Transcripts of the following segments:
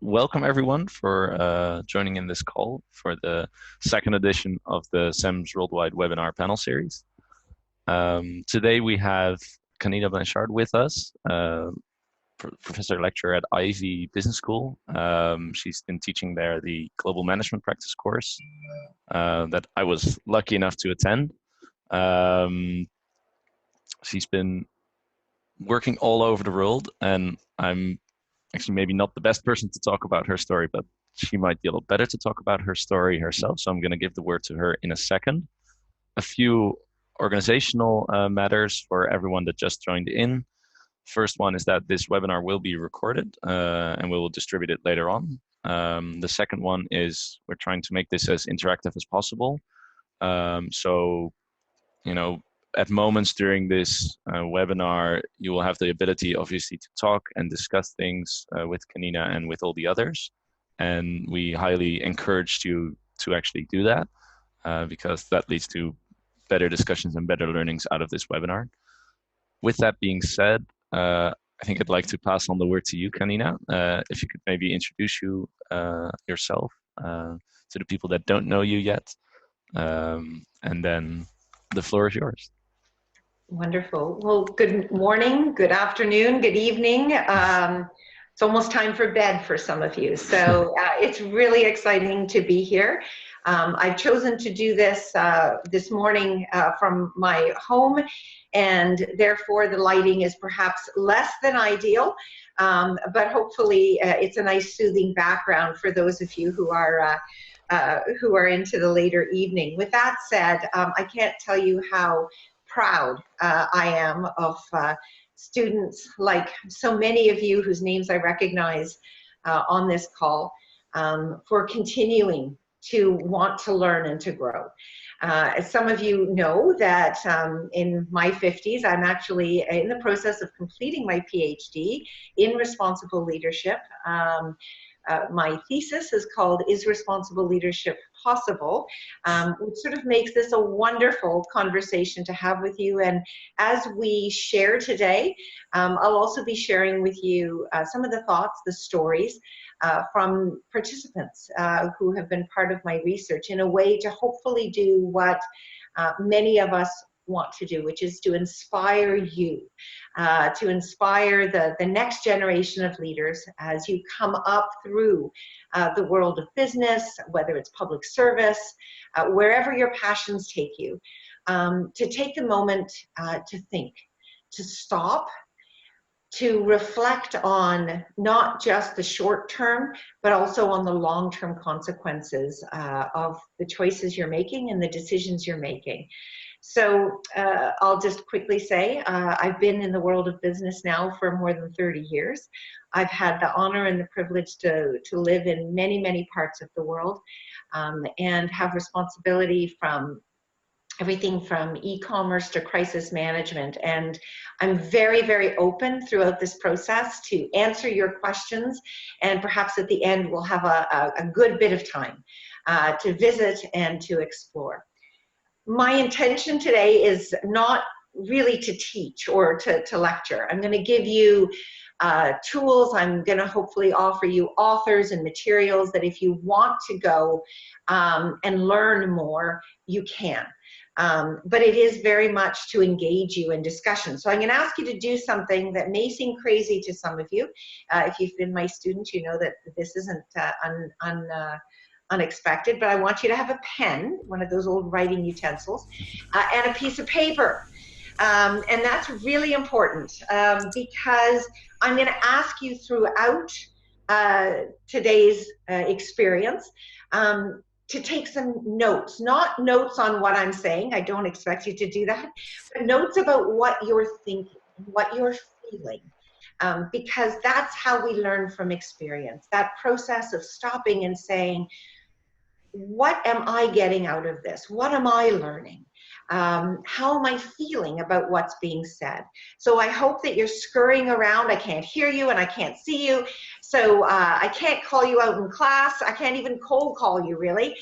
welcome everyone for joining in this call for the second edition of the CEMS Worldwide Webinar Panel Series. Today we have Kanina Blanchard with us, Professor Lecturer at Ivey Business School. She's been teaching there the Global Management Practice course that I was lucky enough to attend. She's been working all over the world, and I'm actually maybe not the best person to talk about her story, but she might be a little better to talk about her story herself. So I'm going to give the word to her in a second. A few organizational matters for everyone that just joined in. First one is that this webinar will be recorded and we will distribute it later on. The second one is we're trying to make this as interactive as possible. So, you know, at moments during this webinar, you will have the ability, obviously, to talk and discuss things with Kanina and with all the others. And we highly encourage you to actually do that because that leads to better discussions and better learnings out of this webinar. With that being said, I think I'd like to pass on the word to you, Kanina. If you could maybe introduce yourself to the people that don't know you yet. And then the floor is yours. Wonderful. Well, good morning, good afternoon, good evening. It's almost time for bed for some of you. So it's really exciting to be here. I've chosen to do this this morning from my home, and therefore the lighting is perhaps less than ideal, but hopefully it's a nice soothing background for those of you who are into the later evening. With that said, I can't tell you how proud I am of students like so many of you whose names I recognize on this call for continuing to want to learn and to grow. As some of you know that in my 50s, I'm actually in the process of completing my PhD in responsible leadership. My thesis is called "Is Responsible Leadership Possible?" Which sort of makes this a wonderful conversation to have with you. And as we share today, I'll also be sharing with you some of the thoughts, the stories from participants who have been part of my research in a way to hopefully do what many of us want to do, which is to inspire you, to inspire the next generation of leaders as you come up through the world of business, whether it's public service, wherever your passions take you, to take the moment to think, to stop, to reflect on not just the short term, but also on the long-term consequences of the choices you're making and the decisions you're making. So I'll just quickly say, I've been in the world of business now for more than 30 years. I've had the honor and the privilege to live in many, many parts of the world and have responsibility from everything from e-commerce to crisis management. And I'm very, very open throughout this process to answer your questions. And perhaps at the end, we'll have a good bit of time to visit and to explore. My intention today is not really to teach or to lecture. I'm going to give you tools. I'm going to hopefully offer you authors and materials that if you want to go and learn more, you can. But it is very much to engage you in discussion. So I'm going to ask you to do something that may seem crazy to some of you. If you've been my student, you know that this isn't unexpected, but I want you to have a pen, one of those old writing utensils, and a piece of paper. And that's really important because I'm going to ask you throughout today's experience to take some notes, not notes on what I'm saying. I don't expect you to do that, but notes about what you're thinking, what you're feeling. Because that's how we learn from experience, that process of stopping and saying, what am I getting out of this? What am I learning? How am I feeling about what's being said? So I hope that you're scurrying around. I can't hear you and I can't see you. So I can't call you out in class. I can't even cold call you, really.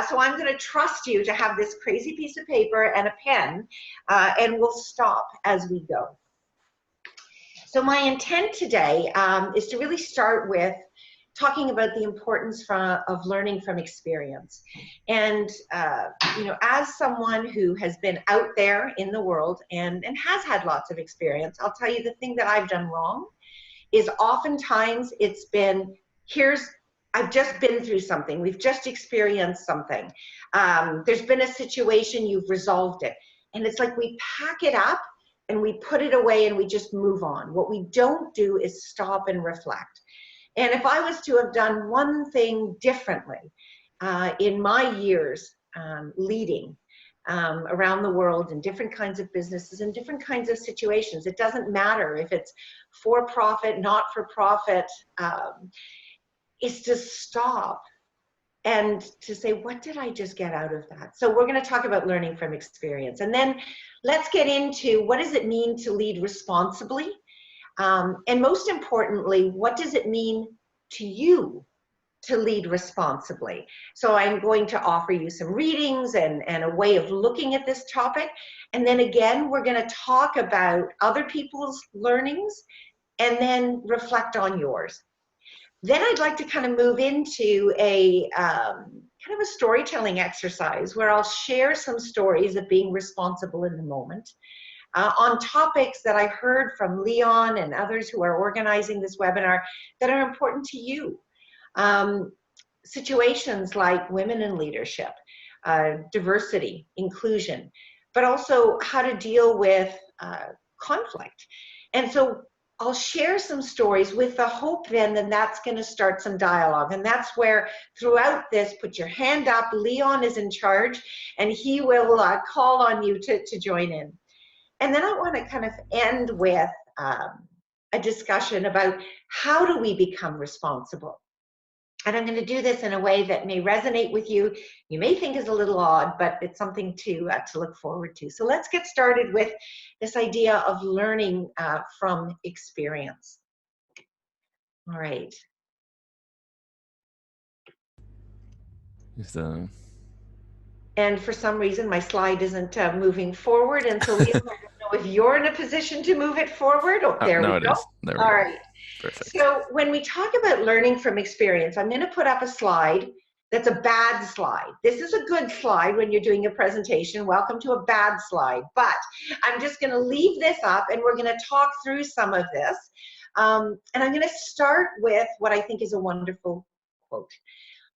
So I'm going to trust you to have this crazy piece of paper and a pen, and we'll stop as we go. So my intent today is to really start with talking about the importance of learning from experience. And, you know, as someone who has been out there in the world and has had lots of experience, I'll tell you the thing that I've done wrong is oftentimes it's been, I've just been through something. We've just experienced something. There's been a situation, you've resolved it. And it's like we pack it up and we put it away and we just move on. What we don't do is stop and reflect. And if I was to have done one thing differently in my years leading around the world in different kinds of businesses and different kinds of situations, it doesn't matter if it's for profit, not for profit, is to stop and to say, what did I just get out of that? So we're going to talk about learning from experience. And then let's get into what does it mean to lead responsibly? And most importantly, what does it mean to you to lead responsibly? So I'm going to offer you some readings and a way of looking at this topic. And then again, we're going to talk about other people's learnings and then reflect on yours. Then I'd like to kind of move into a kind of a storytelling exercise where I'll share some stories of being responsible in the moment on topics that I heard from Leon and others who are organizing this webinar that are important to you. Situations like women in leadership, diversity, inclusion, but also how to deal with conflict. And so I'll share some stories with the hope then that that's going to start some dialogue. And that's where throughout this, put your hand up. Leon is in charge and he will call on you to join in. And then I want to kind of end with a discussion about how do we become responsible? And I'm going to do this in a way that may resonate with you. You may think is a little odd, but it's something to look forward to. So let's get started with this idea of learning from experience. All right. And for some reason, my slide isn't moving forward. And so Leon, I don't know if you're in a position to move it forward. Oh, there we go. It is. There we All go. right. Perfect. So when we talk about learning from experience, I'm going to put up a slide that's a bad slide. This is a good slide when you're doing a presentation. Welcome to a bad slide. But I'm just going to leave this up and we're going to talk through some of this. And I'm going to start with what I think is a wonderful quote.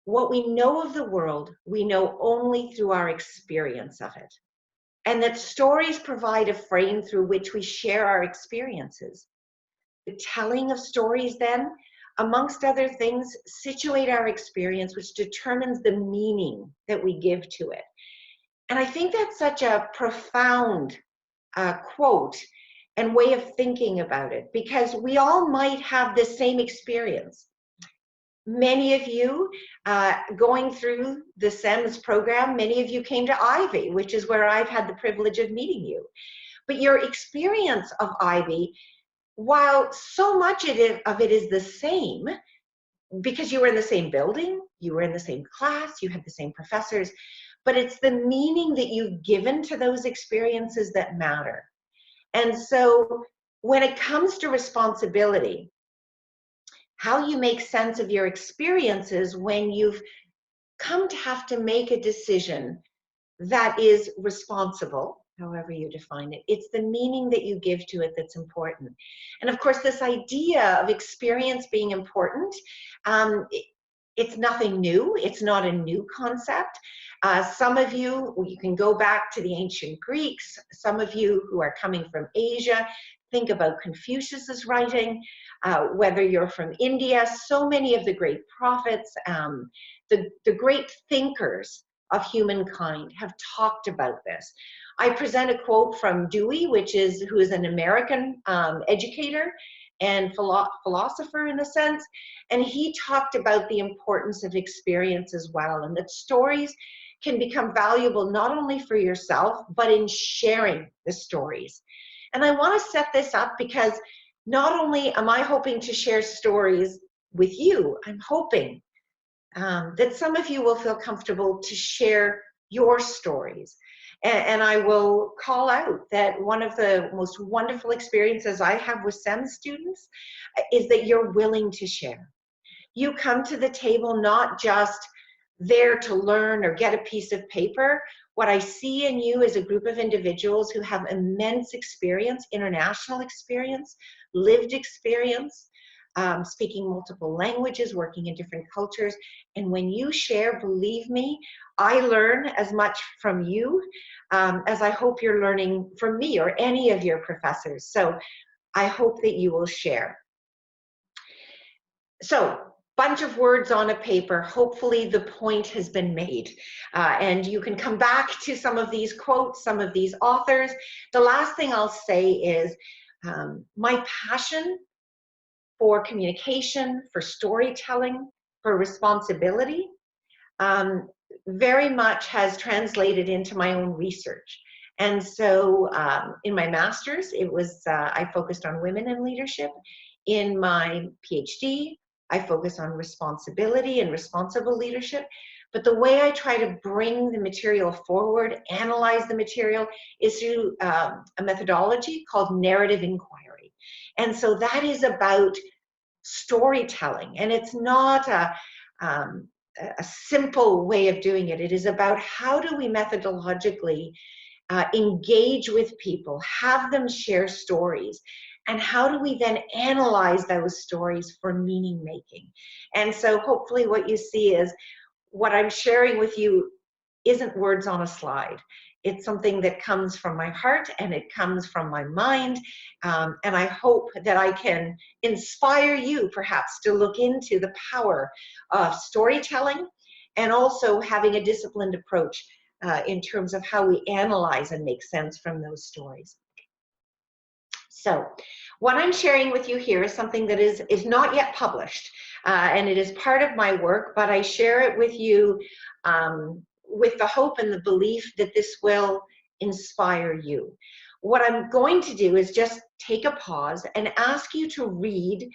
What we know of the world, we know only through our experience of it. And that stories provide a frame through which we share our experiences. The telling of stories then, amongst other things, situate our experience, which determines the meaning that we give to it. And I think that's such a profound quote and way of thinking about it, because we all might have the same experience. Many of you going through the CEMS program, many of you came to Ivey, which is where I've had the privilege of meeting you. But your experience of Ivey, while so much of it is the same, because you were in the same building, you were in the same class, you had the same professors, but it's the meaning that you've given to those experiences that matter. And so when it comes to responsibility, how you make sense of your experiences when you've come to have to make a decision that is responsible, however you define it. It's the meaning that you give to it that's important. And of course, this idea of experience being important, it's nothing new. It's not a new concept. Some of you can go back to the ancient Greeks. Some of you who are coming from Asia, think about Confucius's writing. Whether you're from India, so many of the great prophets, the great thinkers of humankind have talked about this. I present a quote from Dewey, who is an American educator and philosopher in a sense, and he talked about the importance of experience as well, and that stories can become valuable not only for yourself, but in sharing the stories. And I want to set this up because not only am I hoping to share stories with you, I'm hoping that some of you will feel comfortable to share your stories. And I will call out that one of the most wonderful experiences I have with CEMS students is that you're willing to share. You come to the table not just there to learn or get a piece of paper. What I see in you is a group of individuals who have immense experience, international experience, lived experience, speaking multiple languages, working in different cultures. And when you share, believe me, I learn as much from you as I hope you're learning from me or any of your professors. So I hope that you will share. So, bunch of words on a paper. Hopefully the point has been made. And you can come back to some of these quotes, some of these authors. The last thing I'll say is my passion for communication, for storytelling, for responsibility, very much has translated into my own research. And so in my master's, it was, I focused on women in leadership. In my PhD, I focus on responsibility and responsible leadership. But the way I try to bring the material forward, analyze the material, is through a methodology called narrative inquiry. And so that is about storytelling. And it's not a simple way of doing it. It is about how do we methodologically engage with people, have them share stories, and how do we then analyze those stories for meaning making. And so hopefully what you see is what I'm sharing with you isn't words on a slide. It's something that comes from my heart and it comes from my mind. And I hope that I can inspire you perhaps to look into the power of storytelling and also having a disciplined approach in terms of how we analyze and make sense from those stories. So what I'm sharing with you here is something that is not yet published, and it is part of my work, but I share it with you with the hope and the belief that this will inspire you. What I'm going to do is just take a pause and ask you to read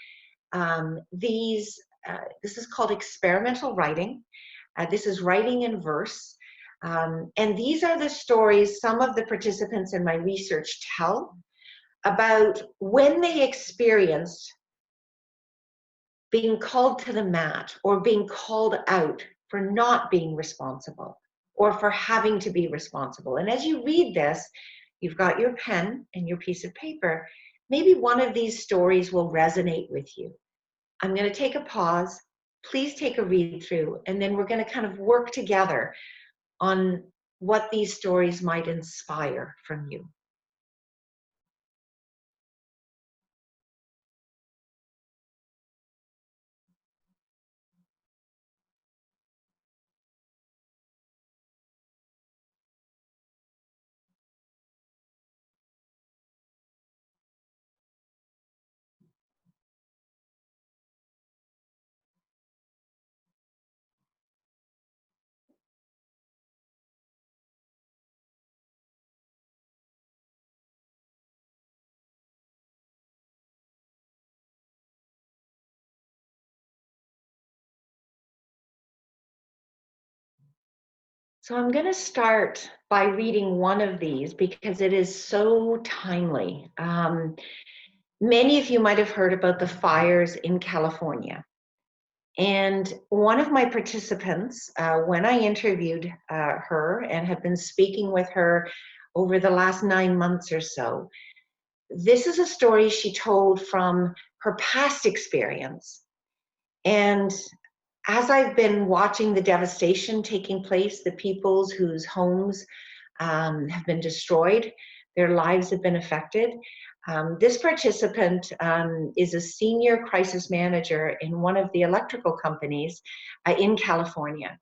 this is called experimental writing. This is writing in verse. And these are the stories some of the participants in my research tell about when they experienced being called to the mat or being called out for not being responsible or for having to be responsible. And as you read this, you've got your pen and your piece of paper. Maybe one of these stories will resonate with you. I'm going to take a pause. Please take a read through, and then we're going to kind of work together on what these stories might inspire from you. So I'm going to start by reading one of these because it is so timely. Many of you might have heard about the fires in California. And one of my participants, when I interviewed her and have been speaking with her over the last 9 months or so, this is a story she told from her past experience. And as I've been watching the devastation taking place, the peoples whose homes have been destroyed, their lives have been affected, this participant is a senior crisis manager in one of the electrical companies in California.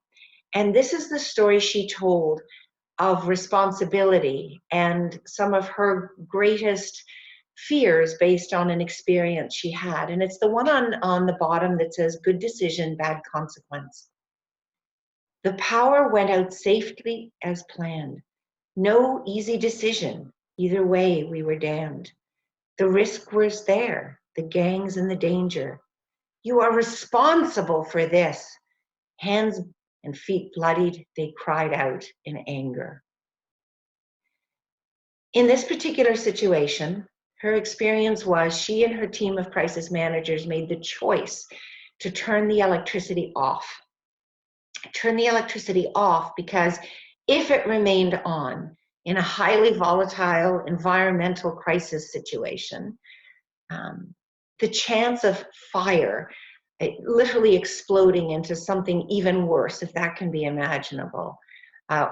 And this is the story she told of responsibility and some of her greatest fears based on an experience she had. And it's the one on the bottom that says, good decision, bad consequence. The power went out safely as planned. No easy decision. Either way, we were damned. The risk was there, the gangs and the danger. You are responsible for this. Hands and feet bloodied, they cried out in anger. In this particular situation, her experience was she and her team of crisis managers made the choice to turn the electricity off. Turn the electricity off because if it remained on in a highly volatile environmental crisis situation, the chance of fire literally exploding into something even worse, if that can be imaginable,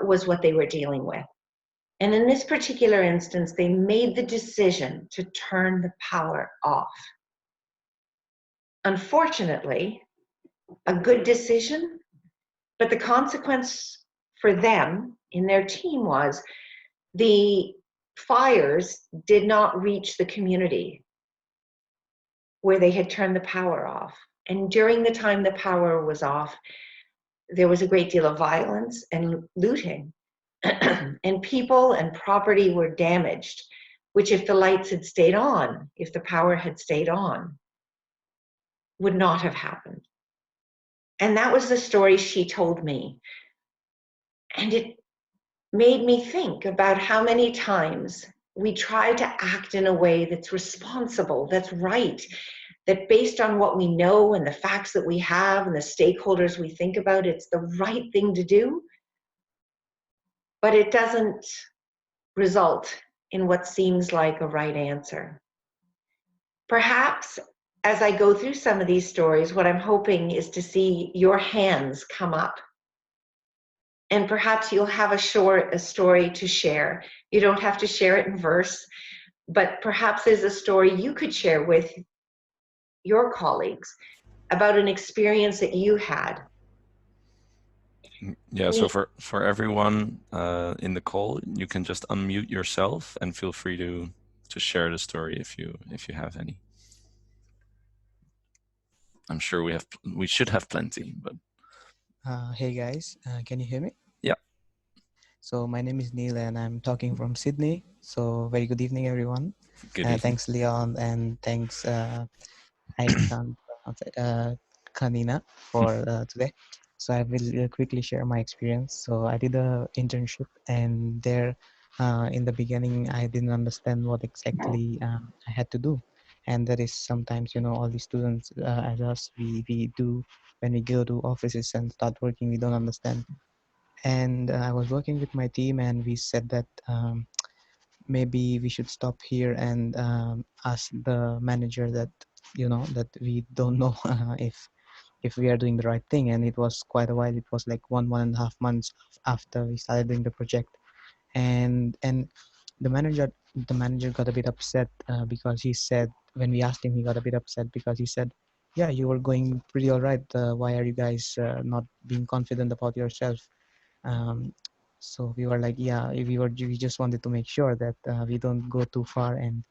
was what they were dealing with. And in this particular instance, they made the decision to turn the power off. Unfortunately, a good decision, but the consequence for them in their team was the fires did not reach the community where they had turned the power off. And during the time the power was off, there was a great deal of violence and looting. And people and property were damaged, which if the lights had stayed on, if the power had stayed on, would not have happened. And that was the story she told me. And it made me think about how many times we try to act in a way that's responsible, that's right, that based on what we know and the facts that we have and the stakeholders we think about, it's the right thing to do, but it doesn't result in what seems like a right answer. Perhaps as I go through some of these stories, what I'm hoping is to see your hands come up. And perhaps you'll have a story to share. You don't have to share it in verse, but perhaps there's a story you could share with your colleagues about an experience that you had. Yeah, so for everyone in the call, you can just unmute yourself and feel free to share the story if you have any. I'm sure we should have plenty, but hey guys, can you hear me? Yeah. So my name is Neil and I'm talking from Sydney. So very good evening, everyone. Good evening. Thanks, Leon, and thanks, I can't pronounce it, Kanina, for today. So I will quickly share my experience. So I did an internship, and there, in the beginning, I didn't understand what exactly I had to do. And that is sometimes, all the students as us, we do when we go to offices and start working, we don't understand. And I was working with my team, and we said that maybe we should stop here and ask the manager that that we don't know if we are doing the right thing. And it was quite a while. It was like 1.5 months after we started doing the project, and the manager got a bit upset because he said, when we asked him, he got a bit upset because he said, yeah, you were going pretty all right, why are you guys not being confident about yourself? So we were like, yeah, we just wanted to make sure that we don't go too far, and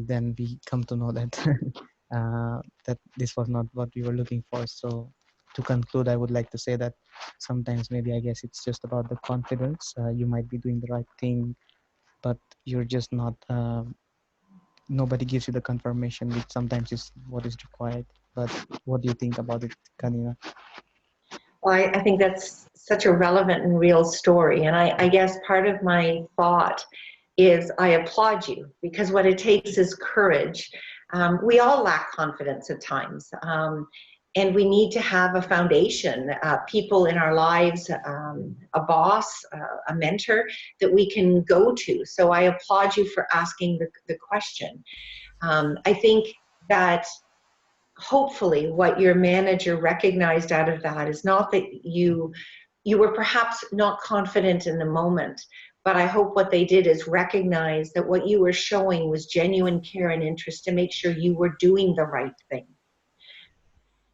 then we come to know that that this was not what we were looking for. So to conclude, I would like to say that sometimes maybe, I guess, it's just about the confidence. You might be doing the right thing, but you're just not, nobody gives you the confirmation, which sometimes is what is required. But what do you think about it, Kanina? Well, I think that's such a relevant and real story. And I guess part of my thought is I applaud you, because what it takes is courage. We all lack confidence at times. And we need to have a foundation, people in our lives, a boss, a mentor that we can go to. So I applaud you for asking the question. I think that hopefully what your manager recognized out of that is not that you were perhaps not confident in the moment, but I hope what they did is recognize that what you were showing was genuine care and interest to make sure you were doing the right thing.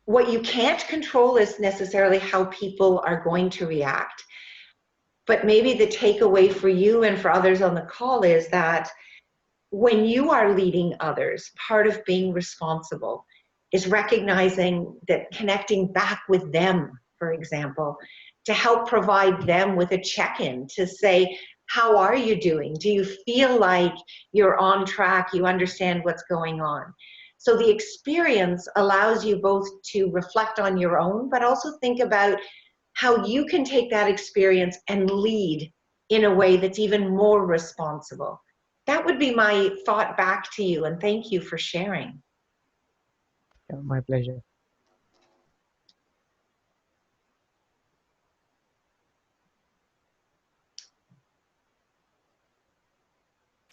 What you can't control is necessarily how people are going to react, but maybe the takeaway for you and for others on the call is that when you are leading others, part of being responsible is recognizing that connecting back with them, for example, to help provide them with a check-in to say, how are you doing? Do you feel like you're on track? You understand what's going on? So the experience allows you both to reflect on your own, but also think about how you can take that experience and lead in a way that's even more responsible. That would be my thought back to you, and thank you for sharing. Yeah, my pleasure.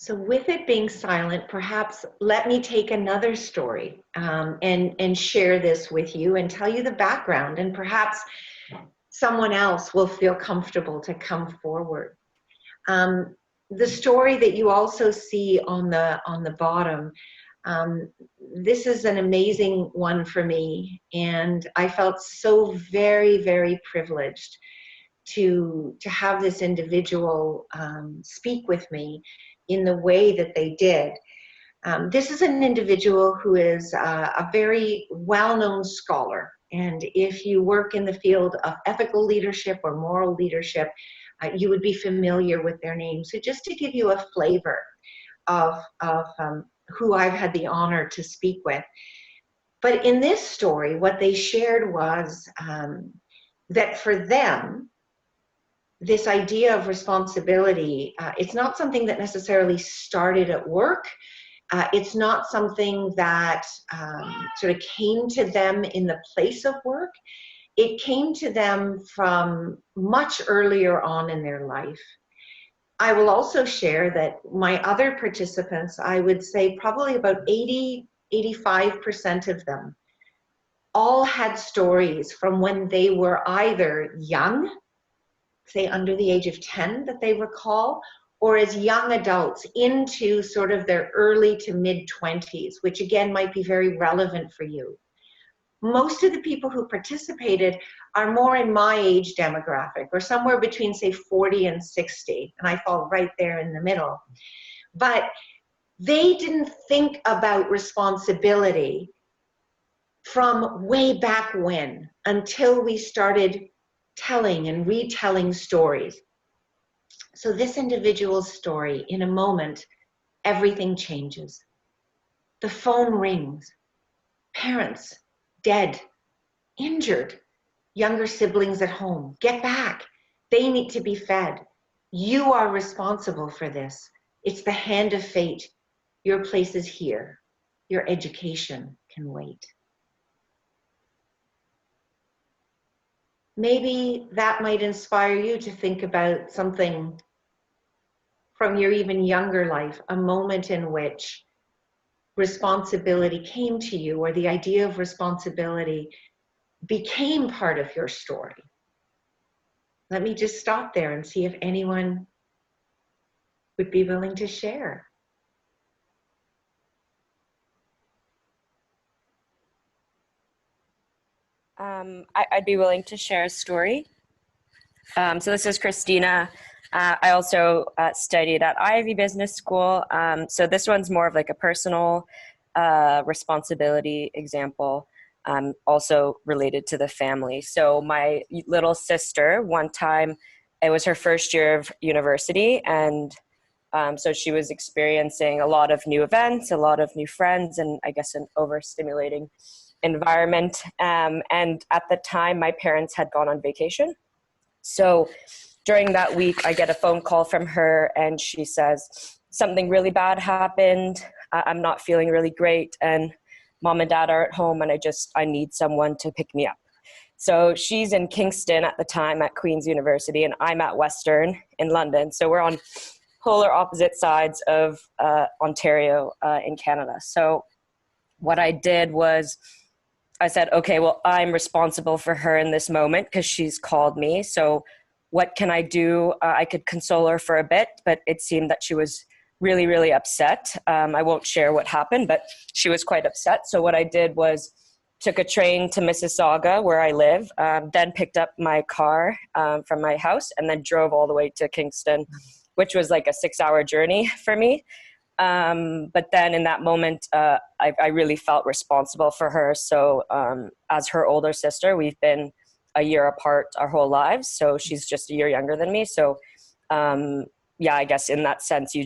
So with it being silent, perhaps let me take another story and share this with you and tell you the background, and perhaps someone else will feel comfortable to come forward. The story that you also see on the bottom, this is an amazing one for me, and I felt so very, very privileged to have this individual speak with me in the way that they did. This is an individual who is a very well-known scholar, and if you work in the field of ethical leadership or moral leadership, you would be familiar with their name. So just to give you a flavor of who I've had the honor to speak with. But in this story, what they shared was that for them, this idea of responsibility, it's not something that necessarily started at work. It's not something that sort of came to them in the place of work. It came to them from much earlier on in their life. I will also share that my other participants, I would say probably about 85% of them, all had stories from when they were either young, say under the age of 10 that they recall, or as young adults into sort of their early to mid-20s, which again might be very relevant for you. Most of the people who participated are more in my age demographic, or somewhere between, say, 40 and 60, and I fall right there in the middle. But they didn't think about responsibility from way back when, until we started telling and retelling stories. So this individual's story, in a moment, everything changes. The phone rings. Parents, dead, injured, younger siblings at home. Get back. They need to be fed. You are responsible for this. It's the hand of fate. Your place is here. Your education can wait. Maybe that might inspire you to think about something from your even younger life, a moment in which responsibility came to you, or the idea of responsibility became part of your story. Let me just stop there and see if anyone would be willing to share. I'd be willing to share a story. So this is Christina. I also studied at Ivey Business School. So this one's more of like a personal responsibility example, also related to the family. So my little sister, one time, it was her first year of university, and so she was experiencing a lot of new events, a lot of new friends, and I guess an overstimulating environment. And at the time, my parents had gone on vacation. So during that week, I get a phone call from her, and she says, something really bad happened. I'm not feeling really great, and mom and dad are at home, and I need someone to pick me up. So she's in Kingston at the time at Queen's University, and I'm at Western in London. So we're on polar opposite sides of Ontario in Canada. So what I did was I said, okay, well, I'm responsible for her in this moment because she's called me. So what can I do? I could console her for a bit, but it seemed that she was really, really upset. I won't share what happened, but she was quite upset. So what I did was took a train to Mississauga, where I live, then picked up my car from my house, and then drove all the way to Kingston, which was like a 6-hour journey for me. But then in that moment, I really felt responsible for her. So as her older sister, we've been a year apart our whole lives. So she's just a year younger than me. So yeah, I guess in that sense,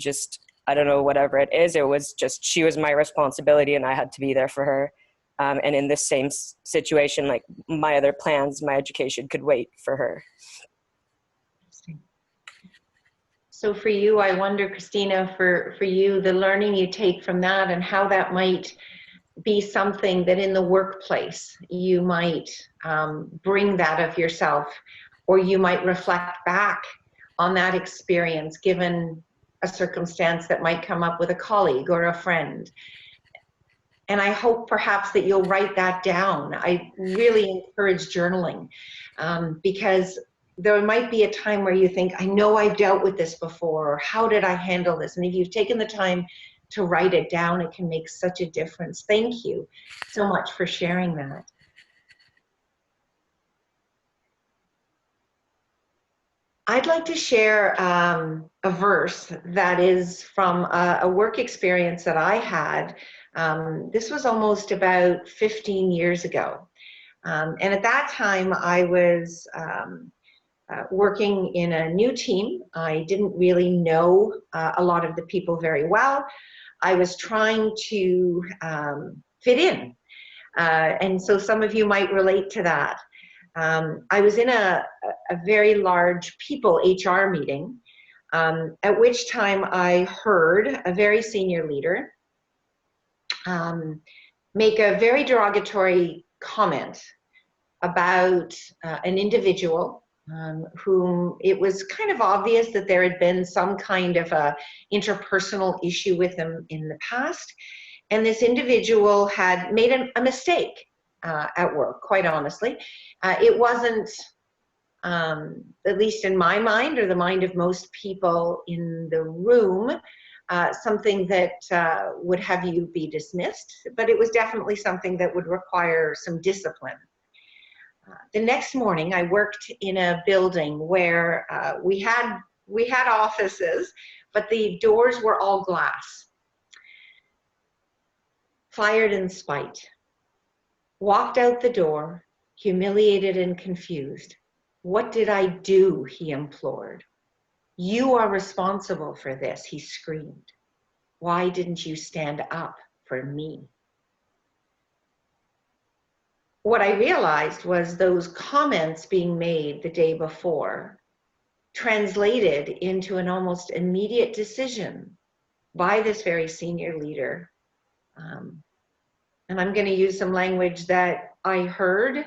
I don't know, whatever it is, it was just, she was my responsibility and I had to be there for her. And in this same situation, like my other plans, my education could wait for her. So for you, I wonder, Christina, for you, the learning you take from that and how that might be something that in the workplace you might bring that of yourself, or you might reflect back on that experience, given a circumstance that might come up with a colleague or a friend. And I hope perhaps that you'll write that down. I really encourage journaling because there might be a time where you think, I know I've dealt with this before, or how did I handle this? And if you've taken the time to write it down, it can make such a difference. Thank you so much for sharing that. I'd like to share a verse that is from a work experience that I had. This was almost about 15 years ago. And at that time, I was working in a new team. I didn't really know a lot of the people very well. I was trying to fit in. And so some of you might relate to that. I was in a very large people HR meeting, at which time I heard a very senior leader make a very derogatory comment about an individual whom it was kind of obvious that there had been some kind of a interpersonal issue with them in the past. And this individual had made a mistake at work, quite honestly. It wasn't, at least in my mind or the mind of most people in the room, something that would have you be dismissed, but it was definitely something that would require some discipline. The next morning, I worked in a building where we had offices, but the doors were all glass. Fired in spite. Walked out the door, humiliated and confused. What did I do? He implored. You are responsible for this, he screamed. Why didn't you stand up for me? What I realized was those comments being made the day before translated into an almost immediate decision by this very senior leader. And I'm going to use some language that I heard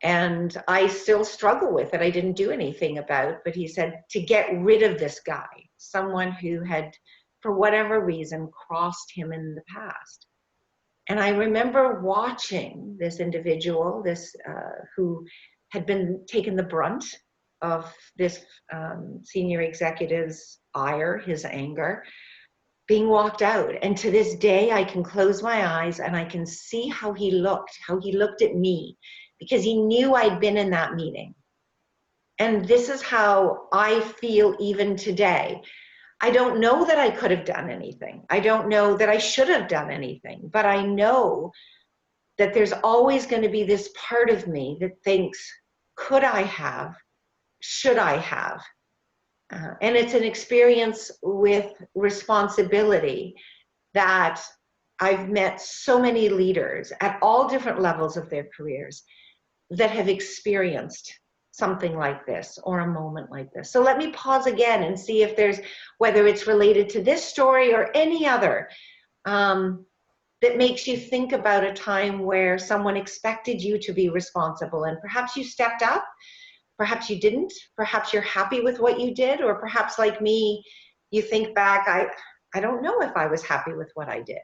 and I still struggle with it. I didn't do anything about, but he said to get rid of this guy, someone who had, for whatever reason, crossed him in the past. And I remember watching this individual, who had been taken the brunt of this senior executive's ire, his anger, being walked out. And to this day, I can close my eyes and I can see how he looked at me, because he knew I'd been in that meeting. And this is how I feel even today. I don't know that I could have done anything. I don't know that I should have done anything, but I know that there's always going to be this part of me that thinks, could I have? Should I have? And it's an experience with responsibility that I've met so many leaders at all different levels of their careers that have experienced something like this or a moment like this. So let me pause again and see if there's, whether it's related to this story or any other, that makes you think about a time where someone expected you to be responsible and perhaps you stepped up, perhaps you didn't, perhaps you're happy with what you did, or perhaps like me, you think back, I don't know if I was happy with what I did.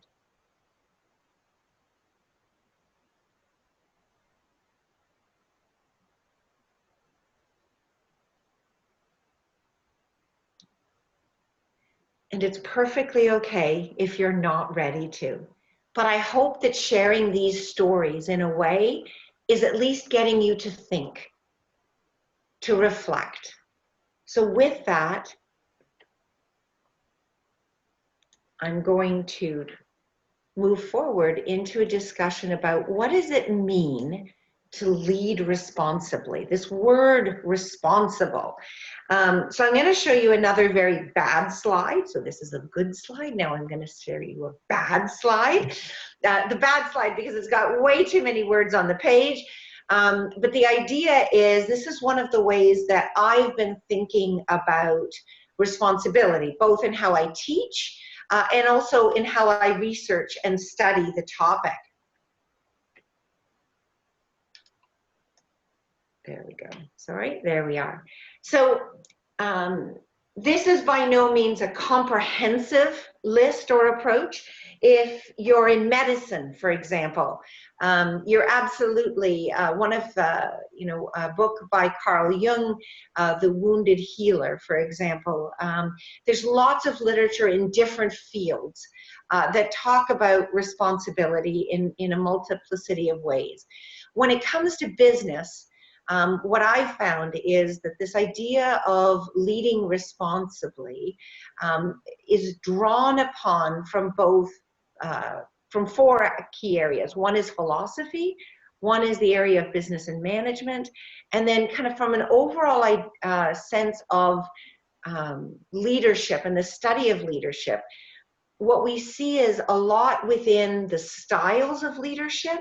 And it's perfectly okay if you're not ready to. But I hope that sharing these stories in a way is at least getting you to think, to reflect. So with that, I'm going to move forward into a discussion about what does it mean to lead responsibly, this word responsible. So I'm going to show you another very bad slide. So this is a good slide. Now I'm going to show you a bad slide. The bad slide because it's got way too many words on the page. But the idea is this is one of the ways that I've been thinking about responsibility, both in how I teach and also in how I research and study the topic. There we go. Sorry, there we are. So This is by no means a comprehensive list or approach. If you're in medicine, for example, you're absolutely one of a book by Carl Jung, The Wounded Healer, for example. There's lots of literature in different fields that talk about responsibility in a multiplicity of ways. When it comes to business, what I've found is that this idea of leading responsibly is drawn upon from from four key areas. One is philosophy, one is the area of business and management, and then kind of from an overall sense of leadership and the study of leadership. What we see is a lot within the styles of leadership,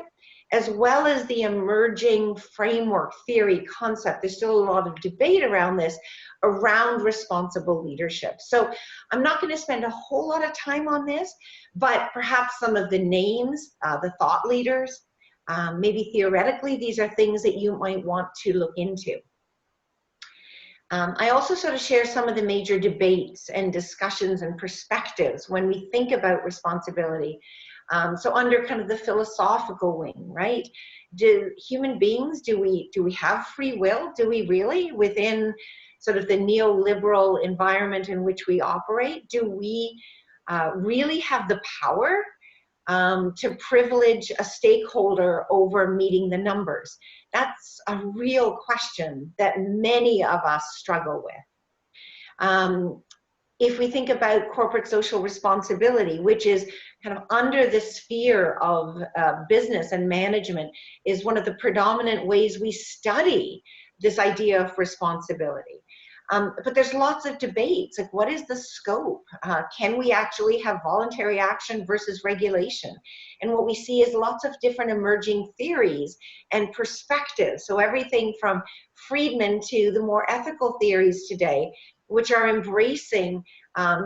as well as the emerging framework, theory, concept. There's still a lot of debate around this, around responsible leadership. So I'm not going to spend a whole lot of time on this, but perhaps some of the names, the thought leaders, maybe theoretically, these are things that you might want to look into. I also sort of share some of the major debates and discussions and perspectives when we think about responsibility. So under kind of the philosophical wing, right? Do human beings, do we have free will? Do we really, within sort of the neoliberal environment in which we operate, do we really have the power to privilege a stakeholder over meeting the numbers? That's a real question that many of us struggle with. If we think about corporate social responsibility, which is kind of under the sphere of business and management, is one of the predominant ways we study this idea of responsibility. But there's lots of debates, like what is the scope? Can we actually have voluntary action versus regulation? And what we see is lots of different emerging theories and perspectives. So everything from Friedman to the more ethical theories today, which are embracing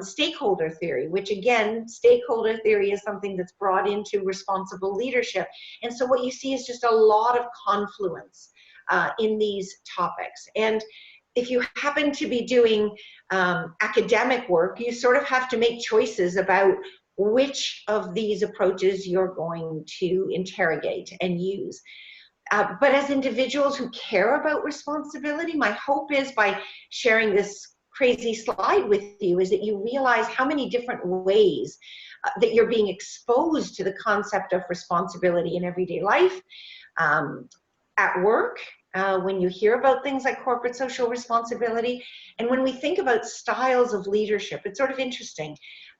stakeholder theory, which again, stakeholder theory is something that's brought into responsible leadership. And so what you see is just a lot of confluence in these topics. And if you happen to be doing academic work, you sort of have to make choices about which of these approaches you're going to interrogate and use. But as individuals who care about responsibility, my hope is by sharing this crazy slide with you is that you realize how many different ways that you're being exposed to the concept of responsibility in everyday life, at work, when you hear about things like corporate social responsibility, and when we think about styles of leadership. It's sort of interesting.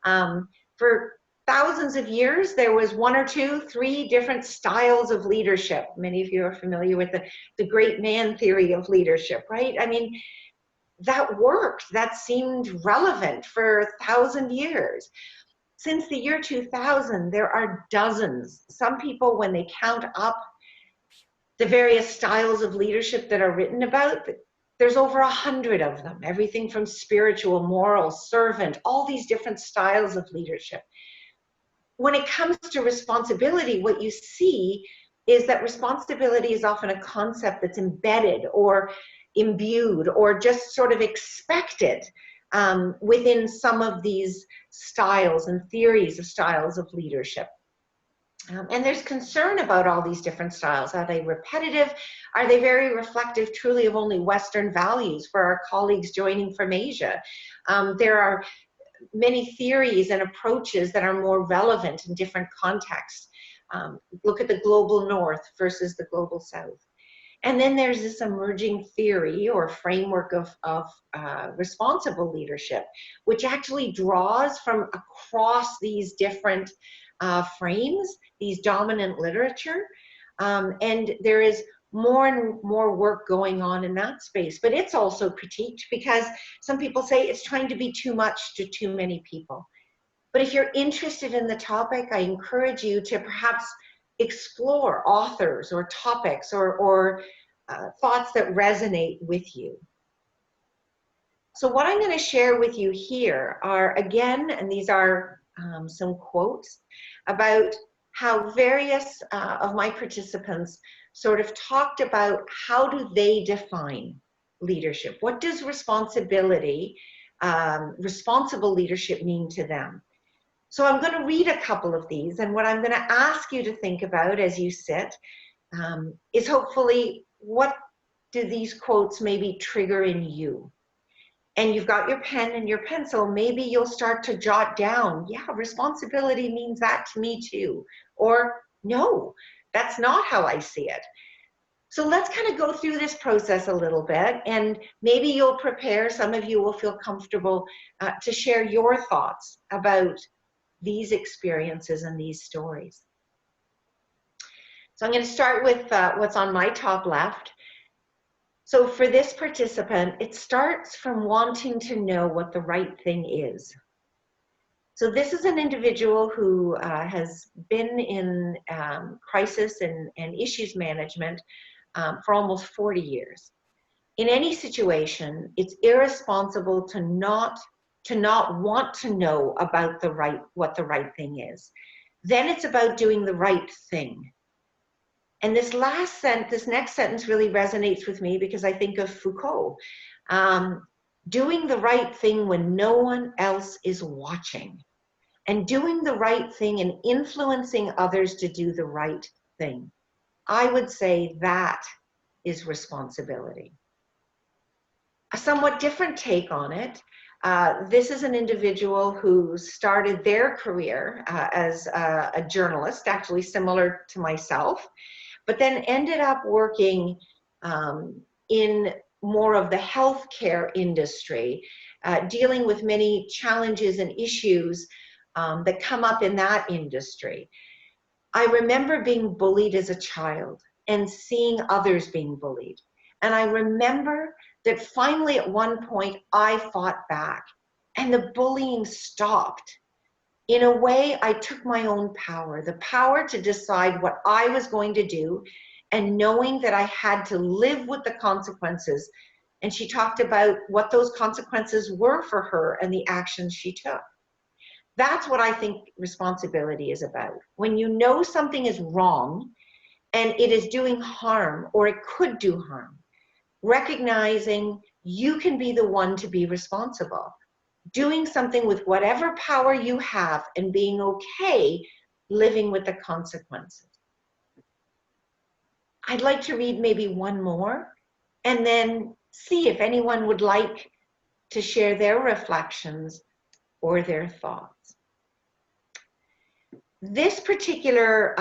For thousands of years, there was one or two, three different styles of leadership. Many of you are familiar with the great man theory of leadership, right? I mean, that worked, that seemed relevant for 1,000 years. Since the year 2000, there are dozens. Some people, when they count up the various styles of leadership that are written about, there's over 100 of them. Everything from spiritual, moral, servant, all these different styles of leadership. When it comes to responsibility, what you see is that responsibility is often a concept that's embedded or imbued or just sort of expected within some of these styles and theories of styles of leadership. And there's concern about all these different styles. Are they repetitive? Are they very reflective truly of only Western values for our colleagues joining from Asia? There are many theories and approaches that are more relevant in different contexts. Look at the global North versus the global South. And then there's this emerging theory or framework of responsible leadership, which actually draws from across these different frames, these dominant literature. And there is more and more work going on in that space, but it's also critiqued because some people say it's trying to be too much to too many people. But if you're interested in the topic, I encourage you to perhaps explore authors or topics or thoughts that resonate with you. So what I'm going to share with you here are, again, and these are some quotes about how various of my participants sort of talked about how do they define leadership. What does responsibility responsible leadership mean to them? So I'm going to read a couple of these, and what I'm going to ask you to think about as you sit is hopefully, what do these quotes maybe trigger in you? And you've got your pen and your pencil, maybe you'll start to jot down, yeah, responsibility means that to me too. Or no, that's not how I see it. So let's kind of go through this process a little bit, and maybe you'll prepare, some of you will feel comfortable to share your thoughts about these experiences and these stories. So I'm going to start with what's on my top left. So for this participant, it starts from wanting to know what the right thing is. So this is an individual who has been in crisis and issues management for almost 40 years. In any situation, it's irresponsible to not want to know about what the right thing is. Then it's about doing the right thing. And this next sentence really resonates with me because I think of Foucault. Doing the right thing when no one else is watching. And doing the right thing and influencing others to do the right thing. I would say that is responsibility. A somewhat different take on it. This is an individual who started their career as a journalist, actually similar to myself, but then ended up working in more of the healthcare industry, dealing with many challenges and issues that come up in that industry. I remember being bullied as a child and seeing others being bullied. And I remember that finally at one point I fought back and the bullying stopped. In a way, I took my own power, the power to decide what I was going to do, and knowing that I had to live with the consequences. And she talked about what those consequences were for her and the actions she took. That's what I think responsibility is about. When you know something is wrong and it is doing harm or it could do harm, recognizing you can be the one to be responsible. Doing something with whatever power you have and being okay living with the consequences. I'd like to read maybe one more and then see if anyone would like to share their reflections or their thoughts. This particular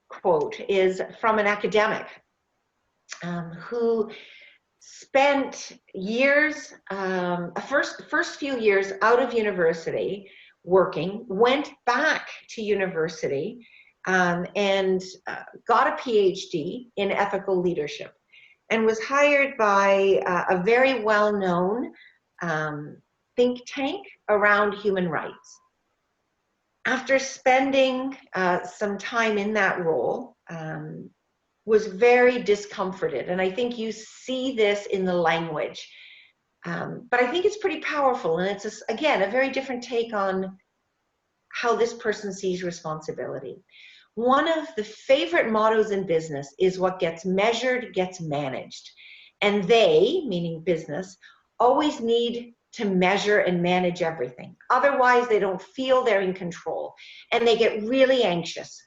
quote is from an academic who spent years, first few years out of university working, went back to university and got a PhD in ethical leadership and was hired by a very well-known think tank around human rights. After spending some time in that role, was very discomforted. And I think you see this in the language. But I think it's pretty powerful. And it's, again, a very different take on how this person sees responsibility. One of the favorite mottos in business is what gets measured gets managed. And they, meaning business, always need to measure and manage everything. Otherwise, they don't feel they're in control and they get really anxious.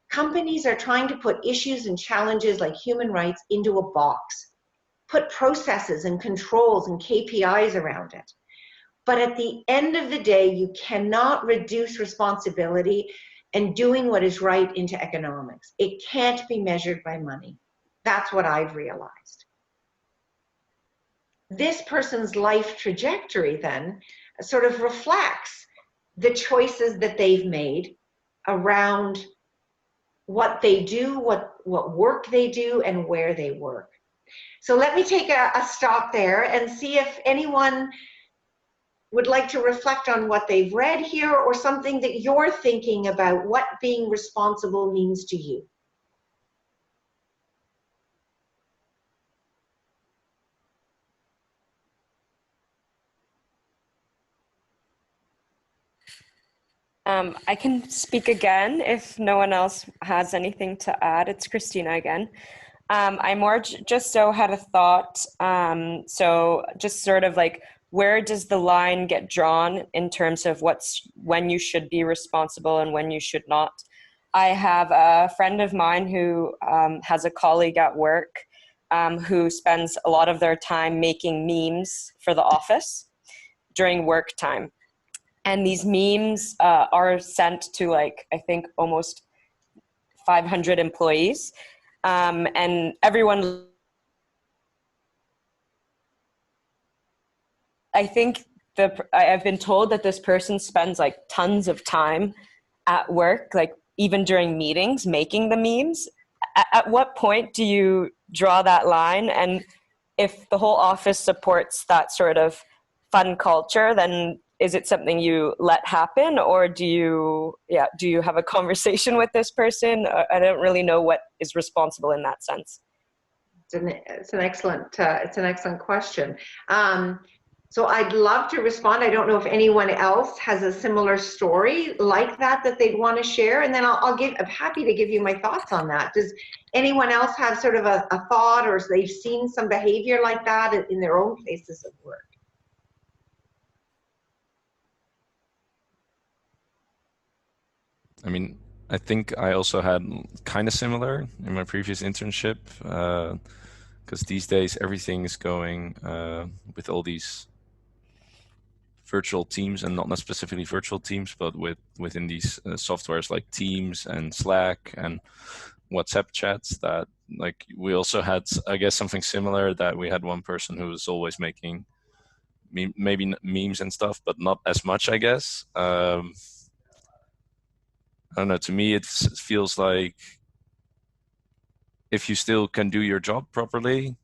Companies are trying to put issues and challenges like human rights into a box, put processes and controls and KPIs around it. But at the end of the day, you cannot reduce responsibility and doing what is right into economics. It can't be measured by money. That's what I've realized. This person's life trajectory then sort of reflects the choices that they've made around what they do, what work they do, and where they work. So let me take a stop there and see if anyone would like to reflect on what they've read here or something that you're thinking about what being responsible means to you. I can speak again if no one else has anything to add. It's Christina again. I more just so had a thought. So just sort of like where does the line get drawn in terms of when you should be responsible and when you should not? I have a friend of mine who has a colleague at work who spends a lot of their time making memes for the office during work time. And these memes are sent to, like, I think almost 500 employees. And everyone, I think I've been told that this person spends like tons of time at work, like even during meetings, making the memes. At what point do you draw that line? And if the whole office supports that sort of fun culture, then is it something you let happen, or do you have a conversation with this person? I don't really know what is responsible in that sense. It's an excellent question. So I'd love to respond. I don't know if anyone else has a similar story like that they'd want to share, and then I'm happy to give you my thoughts on that. Does anyone else have sort of a thought, or they've seen some behavior like that in their own places of work? I mean, I think I also had kind of similar in my previous internship, because these days everything is going with all these virtual teams, and not specifically virtual teams, but within these softwares like Teams and Slack and WhatsApp chats, that like we also had, I guess, something similar, that we had one person who was always making maybe memes and stuff, but not as much, I guess. I don't know, to me it feels like if you still can do your job properly,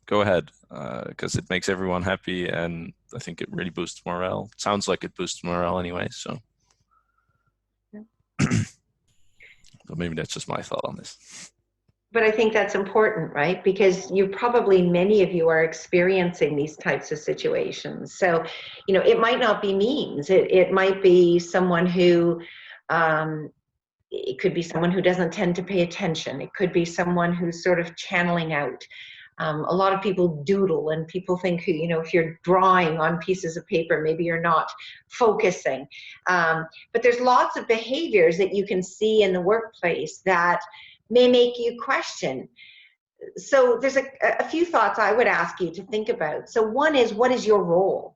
go ahead, because it makes everyone happy, and I think it really boosts morale. It sounds like it boosts morale anyway, so. Yeah. But maybe that's just my thought on this. But I think that's important, right? Because many of you are experiencing these types of situations. So, it might not be memes. It might be someone who, it could be someone who doesn't tend to pay attention. It could be someone who's sort of channeling out. A lot of people doodle, and people think, if you're drawing on pieces of paper, maybe you're not focusing. But there's lots of behaviors that you can see in the workplace that may make you question. So there's a few thoughts I would ask you to think about. So one is, what is your role?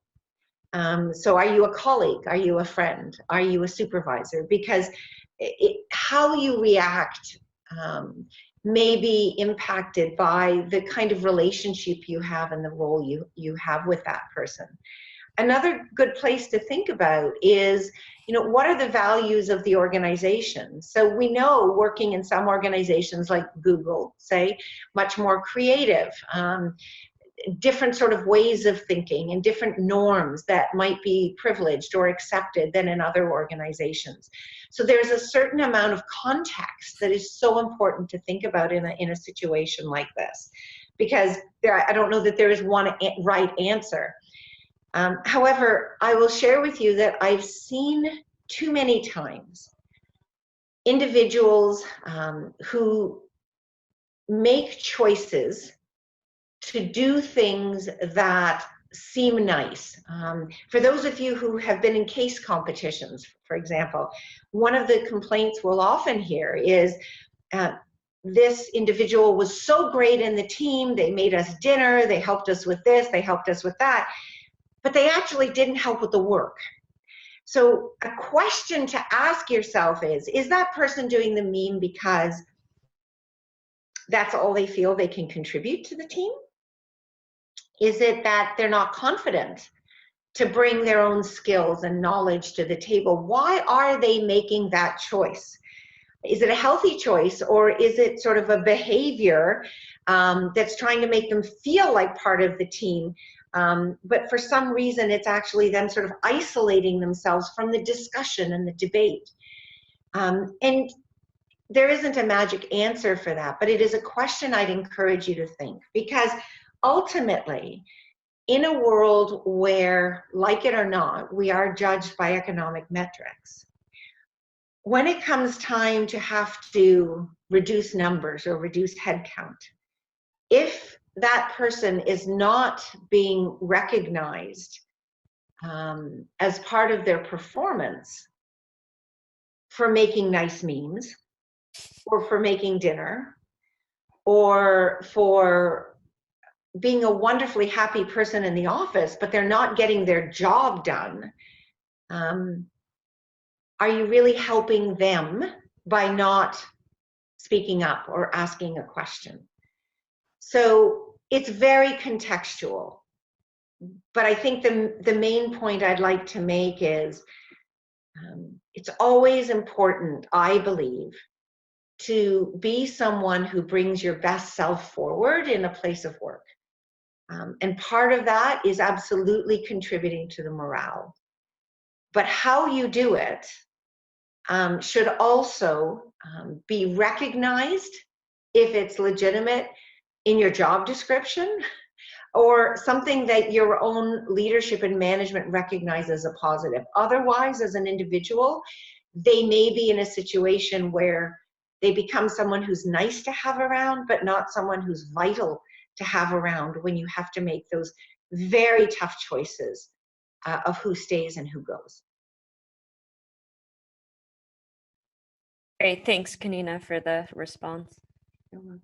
So are you a colleague? Are you a friend? Are you a supervisor? Because how you react may be impacted by the kind of relationship you have and the role you have with that person. Another good place to think about is, what are the values of the organization? So we know, working in some organizations like Google, say, much more creative, different sort of ways of thinking and different norms that might be privileged or accepted than in other organizations. So there's a certain amount of context that is so important to think about in a situation like this, because I don't know that there is one right answer. However, I will share with you that I've seen too many times individuals who make choices to do things that seem nice. For those of you who have been in case competitions, for example, one of the complaints we'll often hear is, this individual was so great in the team, they made us dinner, they helped us with this, they helped us with that, but they actually didn't help with the work. So a question to ask yourself is that person doing the meme because that's all they feel they can contribute to the team? Is it that they're not confident to bring their own skills and knowledge to the table? Why are they making that choice? Is it a healthy choice, or is it sort of a behavior that's trying to make them feel like part of the team? But for some reason, it's actually them sort of isolating themselves from the discussion and the debate. And there isn't a magic answer for that, but it is a question I'd encourage you to think, because ultimately, in a world where, like it or not, we are judged by economic metrics, when it comes time to have to reduce numbers or reduce headcount, if that person is not being recognized as part of their performance for making nice memes, or for making dinner, or for being a wonderfully happy person in the office, but they're not getting their job done, are you really helping them by not speaking up or asking a question? So it's very contextual. But I think the main point I'd like to make is it's always important, I believe, to be someone who brings your best self forward in a place of work. And part of that is absolutely contributing to the morale. But how you do it should also be recognized if it's legitimate in your job description, or something that your own leadership and management recognizes as a positive. Otherwise, as an individual, they may be in a situation where they become someone who's nice to have around, but not someone who's vital to have around when you have to make those very tough choices of who stays and who goes. Great, thanks, Kanina, for the response. You're welcome.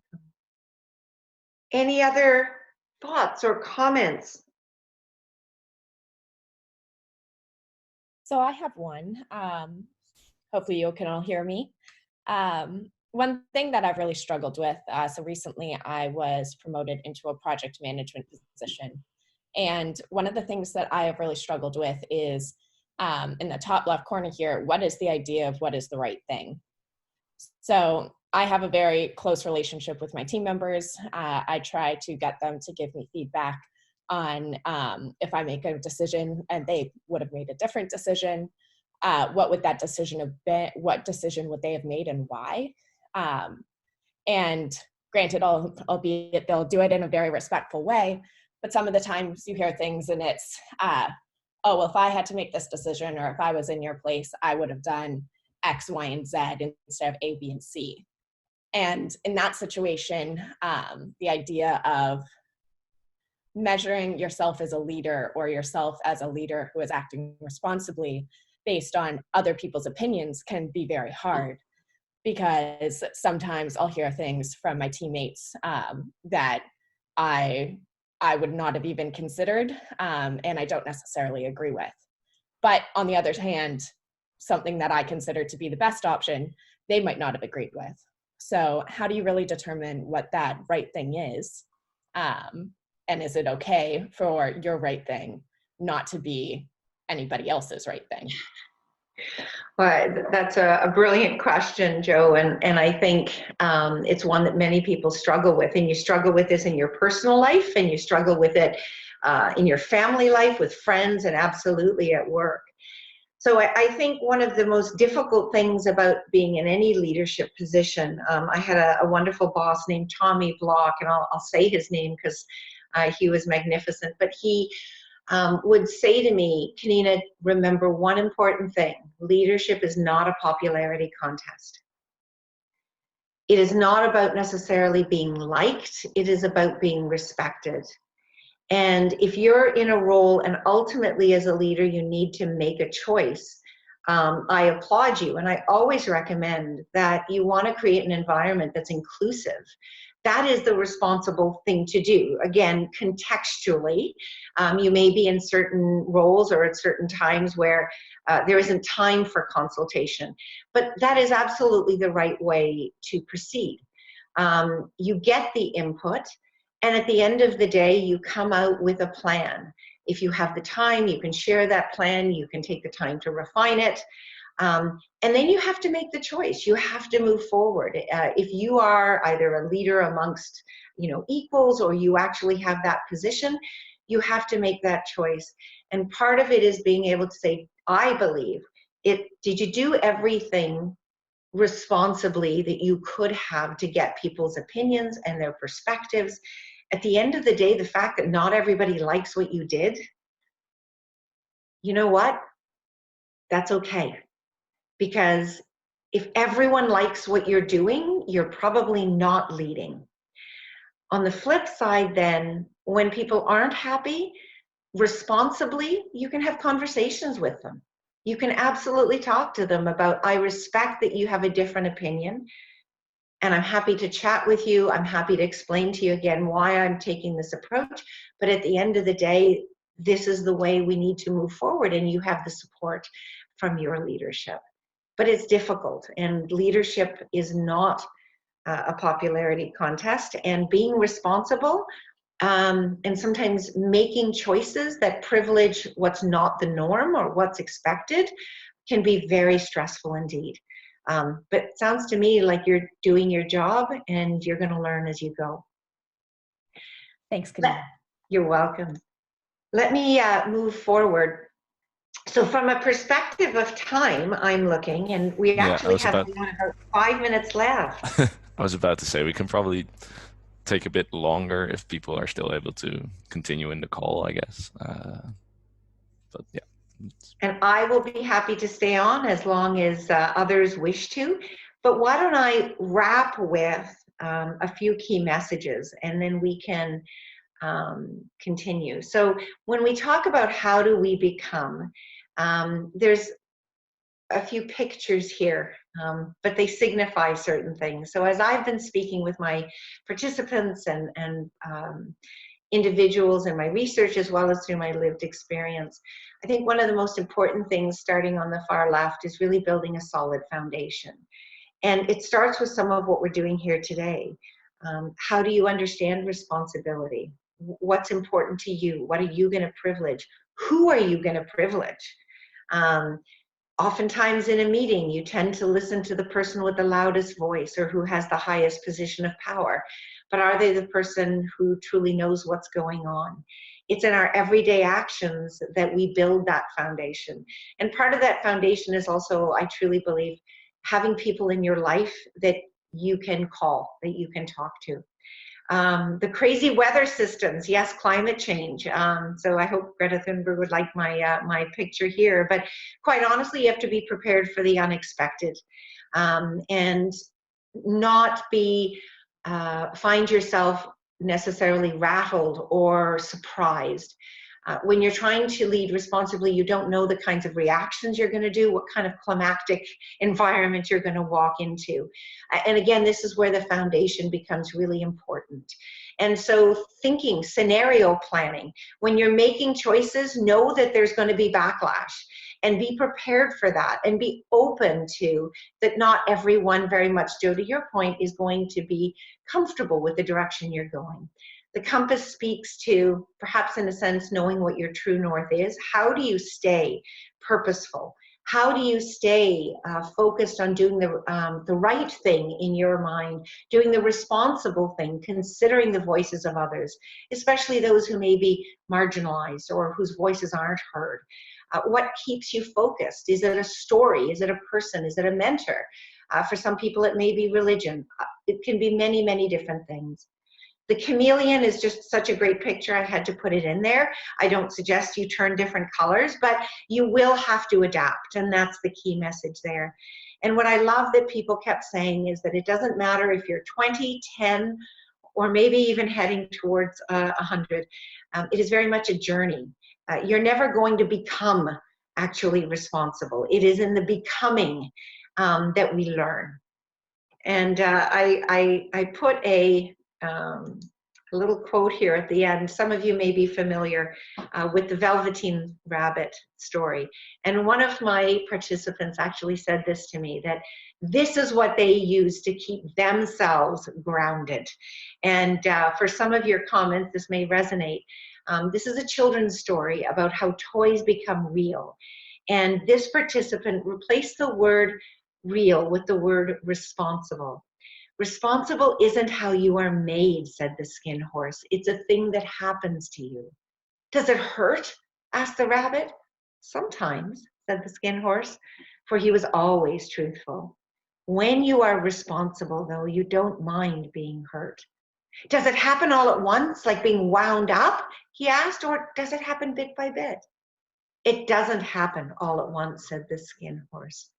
Any other thoughts or comments? So I have one. Hopefully you can all hear me. One thing that I've really struggled with, so recently I was promoted into a project management position. And one of the things that I have really struggled with is in the top left corner here, what is the idea of what is the right thing? So I have a very close relationship with my team members. I try to get them to give me feedback on if I make a decision and they would have made a different decision, what would that decision have been, what decision would they have made and why? And granted, albeit they'll do it in a very respectful way, but some of the times you hear things and it's, oh, well, if I had to make this decision or if I was in your place, I would have done X, Y, and Z instead of A, B, and C. And in that situation, the idea of measuring yourself as a leader or yourself as a leader who is acting responsibly based on other people's opinions can be very hard, because sometimes I'll hear things from my teammates that I would not have even considered, and I don't necessarily agree with. But on the other hand, something that I consider to be the best option, they might not have agreed with. So how do you really determine what that right thing is? And is it okay for your right thing not to be anybody else's right thing? Well, that's a brilliant question, Joe. And I think it's one that many people struggle with. And you struggle with this in your personal life, and you struggle with it in your family life, with friends, and absolutely at work. So I think one of the most difficult things about being in any leadership position, I had a wonderful boss named Tommy Block, and I'll say his name because he was magnificent, but he would say to me, Kanina, remember one important thing: leadership is not a popularity contest. It is not about necessarily being liked, it is about being respected. And if you're in a role and ultimately as a leader you need to make a choice, I applaud you, and I always recommend that you want to create an environment that's inclusive. That is the responsible thing to do. Again, contextually, you may be in certain roles or at certain times where there isn't time for consultation, but that is absolutely the right way to proceed. You get the input, and at the end of the day, you come out with a plan. If you have the time, you can share that plan, you can take the time to refine it. And then you have to make the choice. You have to move forward. If you are either a leader amongst, equals, or you actually have that position, you have to make that choice. And part of it is being able to say, I believe it. Did you do everything responsibly that you could have to get people's opinions and their perspectives? At the end of the day, the fact that not everybody likes what you did, you know what? That's okay. Because if everyone likes what you're doing, you're probably not leading. On the flip side, then, when people aren't happy, responsibly, you can have conversations with them. You can absolutely talk to them about, I respect that you have a different opinion, and I'm happy to chat with you. I'm happy to explain to you again why I'm taking this approach. But at the end of the day, this is the way we need to move forward, and you have the support from your leadership. But it's difficult, and leadership is not a popularity contest, and being responsible and sometimes making choices that privilege what's not the norm or what's expected can be very stressful indeed. But it sounds to me like you're doing your job and you're going to learn as you go. Thanks, Kanina. You're welcome. Let me move forward. So from a perspective of time, I'm looking, and we actually have about 5 minutes left. I was about to say, we can probably take a bit longer if people are still able to continue in the call, I guess. But yeah. And I will be happy to stay on as long as others wish to. But why don't I wrap with a few key messages, and then we can continue. So when we talk about how do we become, there's a few pictures here, but they signify certain things. So as I've been speaking with my participants and individuals in my research, as well as through my lived experience, I think one of the most important things, starting on the far left, is really building a solid foundation. And it starts with some of what we're doing here today. How do you understand responsibility? What's important to you? What are you going to privilege? Who are you going to privilege? Oftentimes in a meeting, you tend to listen to the person with the loudest voice or who has the highest position of power. But are they the person who truly knows what's going on? It's in our everyday actions that we build that foundation. And part of that foundation is also, I truly believe, having people in your life that you can call, that you can talk to. The crazy weather systems, yes, climate change. So I hope Greta Thunberg would like my picture here. But quite honestly, you have to be prepared for the unexpected, and not be find yourself necessarily rattled or surprised. When you're trying to lead responsibly, you don't know the kinds of reactions you're going to do, what kind of climactic environment you're going to walk into. And again, this is where the foundation becomes really important. And so thinking, scenario planning, when you're making choices, know that there's going to be backlash, and be prepared for that, and be open to that. Not everyone, very much Joe, to your point, is going to be comfortable with the direction you're going. The compass speaks to, perhaps in a sense, knowing what your true north is. How do you stay purposeful? How do you stay focused on doing the right thing in your mind, doing the responsible thing, considering the voices of others, especially those who may be marginalized or whose voices aren't heard? What keeps you focused? Is it a story? Is it a person? Is it a mentor? For some people, it may be religion. It can be many, many different things. The chameleon is just such a great picture. I had to put it in there. I don't suggest you turn different colors, but you will have to adapt, and that's the key message there. And what I love that people kept saying is that it doesn't matter if you're 20, 10, or maybe even heading towards 100. It is very much a journey. You're never going to become actually responsible. It is in the becoming that we learn. And I put a little quote here at the end. Some of you may be familiar with the Velveteen rabbit story. And one of my participants actually said this to me, that this is what they use to keep themselves grounded. And for some of your comments, this may resonate. This is a children's story about how toys become real. And this participant replaced the word real with the word responsible. Responsible isn't how you are made, said the skin horse. It's a thing that happens to you. Does it hurt? Asked the rabbit. Sometimes, said the skin horse, for he was always truthful. When you are responsible, though, you don't mind being hurt. Does it happen all at once, like being wound up? He asked, or does it happen bit by bit? It doesn't happen all at once, said the skin horse.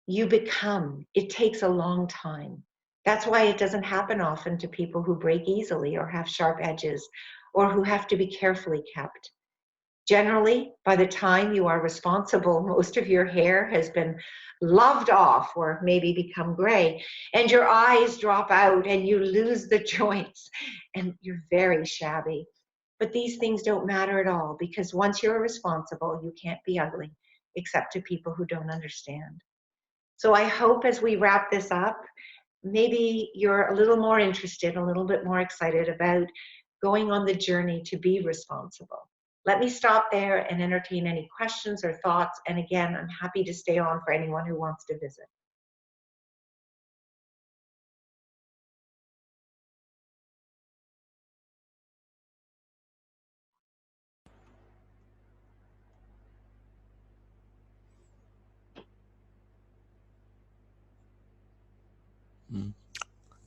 You become. It takes a long time. That's why it doesn't happen often to people who break easily or have sharp edges or who have to be carefully kept. Generally, by the time you are responsible, most of your hair has been loved off or maybe become gray, and your eyes drop out and you lose the joints and you're very shabby. But these things don't matter at all, because once you're responsible, you can't be ugly, except to people who don't understand. So I hope as we wrap this up, maybe you're a little more interested, a little bit more excited about going on the journey to be responsible. Let me stop there and entertain any questions or thoughts. And again, I'm happy to stay on for anyone who wants to visit.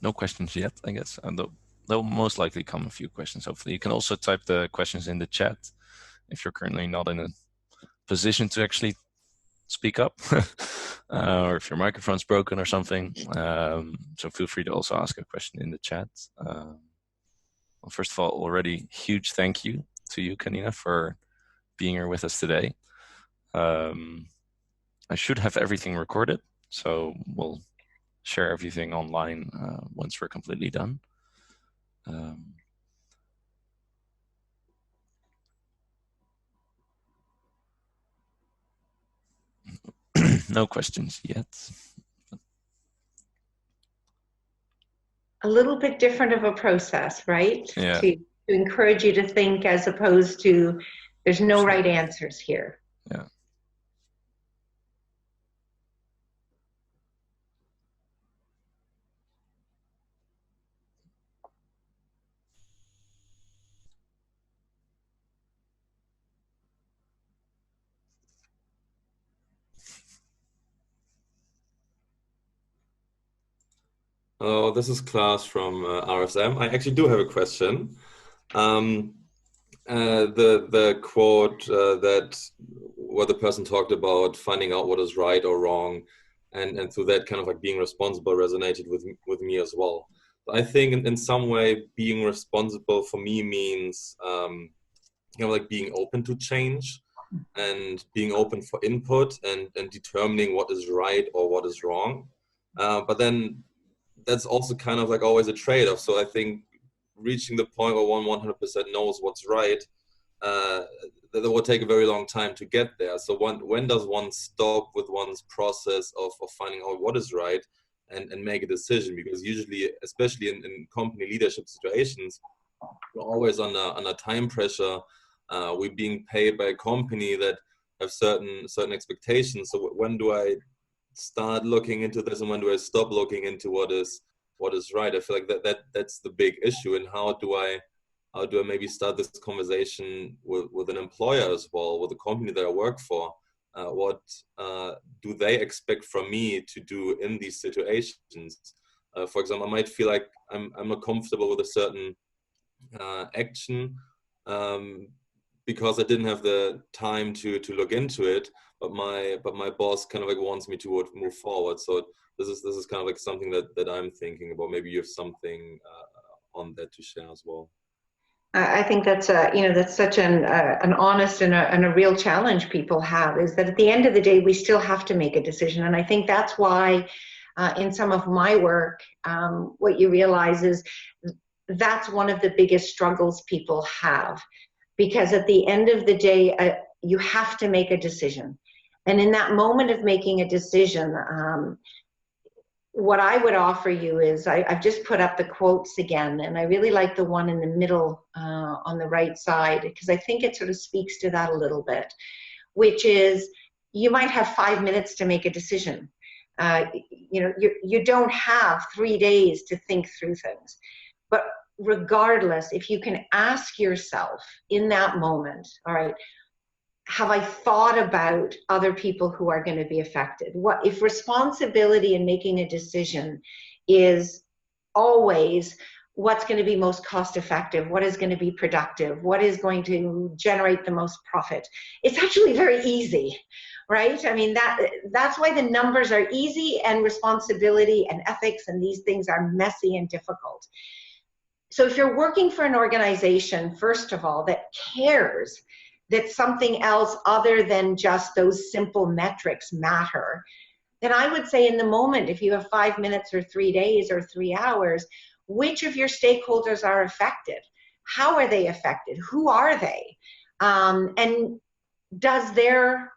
No questions yet, I guess. There'll most likely come a few questions, hopefully. You can also type the questions in the chat if you're currently not in a position to actually speak up, or if your microphone's broken or something. So feel free to also ask a question in the chat. Well, first of all, already huge thank you to you, Kanina, for being here with us today. I should have everything recorded, so we'll share everything online once we're completely done. No questions yet. A little bit different of a process, right? Yeah. To encourage you to think, as opposed to there's no right answers here. Yeah. Oh, this is Klaas from RSM. I actually do have a question. The quote that what the person talked about, finding out what is right or wrong, and through that kind of like being responsible resonated with me as well. I think in some way being responsible for me means like being open to change and being open for input and determining what is right or what is wrong. But then that's also kind of like always a trade-off. So I think reaching the point where one 100% knows what's right, that will take a very long time to get there. So when does one stop with one's process of finding out what is right and make a decision? Because usually, especially in company leadership situations, we're always under time pressure. We're being paid by a company that have certain expectations. So when do I start looking into this and when do I stop looking into what is right? I feel like that's the big issue. And how do I maybe start this conversation with an employer as well, with the company that I work for? What do they expect from me to do in these situations? For example, I might feel like I'm not comfortable with a certain action because I didn't have the time to look into it, but my boss kind of like wants me to move forward. So this is kind of like something that I'm thinking about. Maybe you have something on that to share as well. I think that's that's such an honest and a real challenge people have, is that at the end of the day we still have to make a decision. And I think that's why in some of my work, what you realize is that's one of the biggest struggles people have, because at the end of the day you have to make a decision. And in that moment of making a decision, what I would offer you is, I've just put up the quotes again, and I really like the one in the middle on the right side, because I think it sort of speaks to that a little bit, which is, you might have 5 minutes to make a decision. You don't have 3 days to think through things. But regardless, if you can ask yourself in that moment, all right, have I thought about other people who are going to be affected? What if responsibility in making a decision is always, what's going to be most cost effective, what is going to be productive, what is going to generate the most profit. It's actually very easy, right? I mean, that's why the numbers are easy, and responsibility and ethics and these things are messy and difficult. So if you're working for an organization, first of all, that cares that something else other than just those simple metrics matter, then I would say in the moment, if you have 5 minutes or 3 days or 3 hours, which of your stakeholders are affected? How are they affected? Who are they? And does their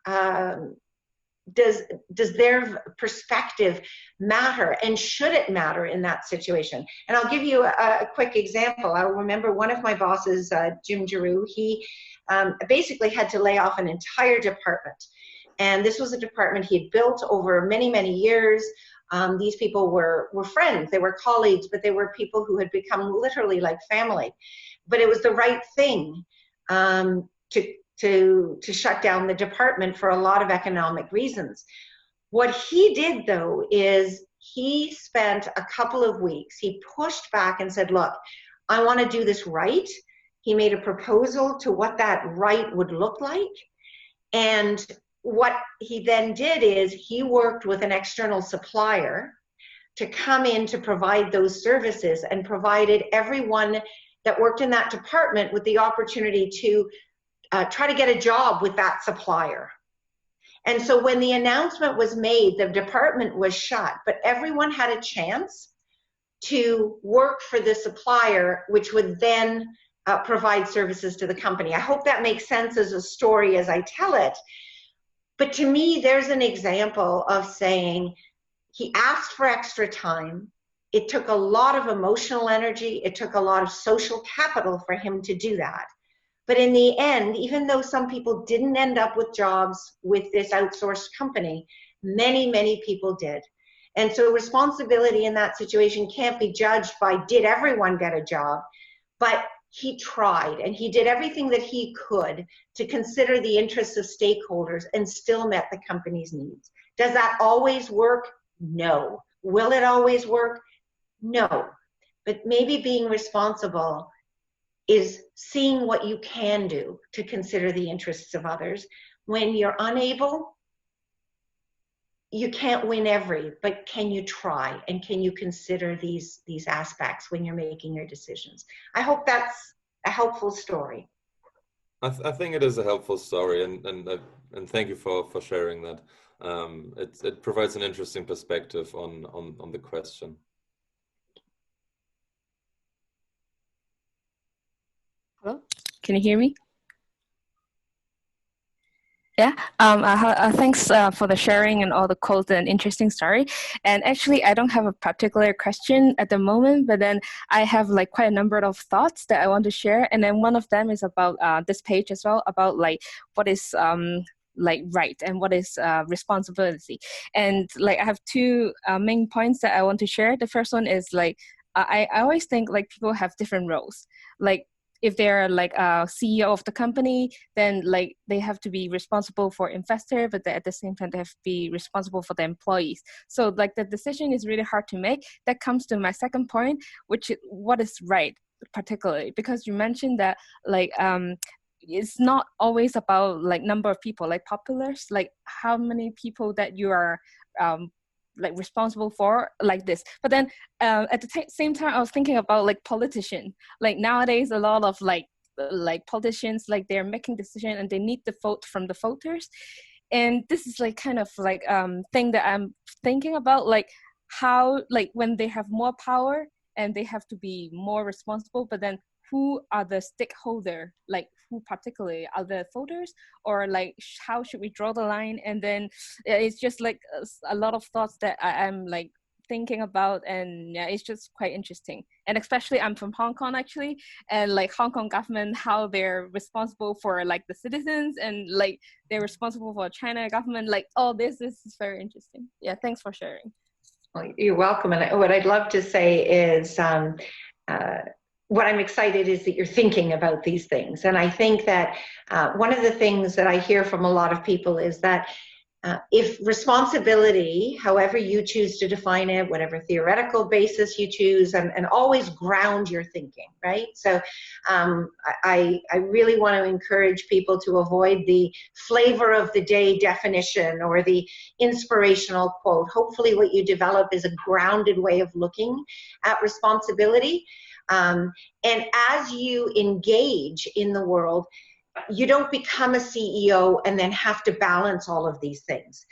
perspective matter, and should it matter in that situation? And I'll give you a quick example. I remember one of my bosses, Jim Giroux, he basically had to lay off an entire department. And this was a department he had built over many, many years. These people were friends, they were colleagues, but they were people who had become literally like family. But it was the right thing to shut down the department for a lot of economic reasons. What he did, though, is he spent a couple of weeks, he pushed back and said, look, I want to do this right. He made a proposal to what that right would look like. And what he then did is he worked with an external supplier to come in to provide those services, and provided everyone that worked in that department with the opportunity to try to get a job with that supplier. And so when the announcement was made, the department was shut, but everyone had a chance to work for the supplier, which would then provide services to the company. I hope that makes sense as a story as I tell it. But to me, there's an example of saying he asked for extra time. It took a lot of emotional energy. It took a lot of social capital for him to do that. But in the end, even though some people didn't end up with jobs with this outsourced company, many, many people did. And so responsibility in that situation can't be judged by did everyone get a job, but he tried and he did everything that he could to consider the interests of stakeholders and still met the company's needs. Does that always work? No. Will it always work? No. But maybe being responsible is seeing what you can do to consider the interests of others. When you're unable, you can't win every, but can you try, and can you consider these aspects when you're making your decisions? I hope that's a helpful story. I think it is a helpful story, and thank you for sharing that. It provides an interesting perspective on the question. Hello, can you hear me? Yeah, thanks for the sharing and all the quotes and interesting story. And actually, I don't have a particular question at the moment, but then I have like quite a number of thoughts that I want to share. And then one of them is about this page as well, about like what is like right and what is responsibility. And like I have two main points that I want to share. The first one is like, I always think like people have different roles. Like if they're like a CEO of the company, then like they have to be responsible for investor, but at the same time they have to be responsible for the employees. So like the decision is really hard to make. That comes to my second point, which is what is right, particularly because you mentioned that like it's not always about like number of people, like populace, like how many people that you are like responsible for, like this. But then at the same time, I was thinking about like politicians. Like nowadays, a lot of like politicians, like they're making decisions and they need the vote from the voters. And this is like kind of like thing that I'm thinking about, like how like when they have more power and they have to be more responsible, but then who are the stakeholder, like who particularly are the voters, or like how should we draw the line? And then it's just like a lot of thoughts that I'm like thinking about, and yeah, it's just quite interesting. And especially I'm from Hong Kong actually, and like Hong Kong government, how they're responsible for like the citizens, and like they're responsible for China government, like all this is very interesting. Yeah, thanks for sharing. Well, you're welcome. And what I'd love to say is what I'm excited is that you're thinking about these things. And I think that one of the things that I hear from a lot of people is that If responsibility, however you choose to define it, whatever theoretical basis you choose, and always ground your thinking, right? So I really want to encourage people to avoid the flavor of the day definition or the inspirational quote. Hopefully what you develop is a grounded way of looking at responsibility. And as you engage in the world, you don't become a CEO and then have to balance all of these things.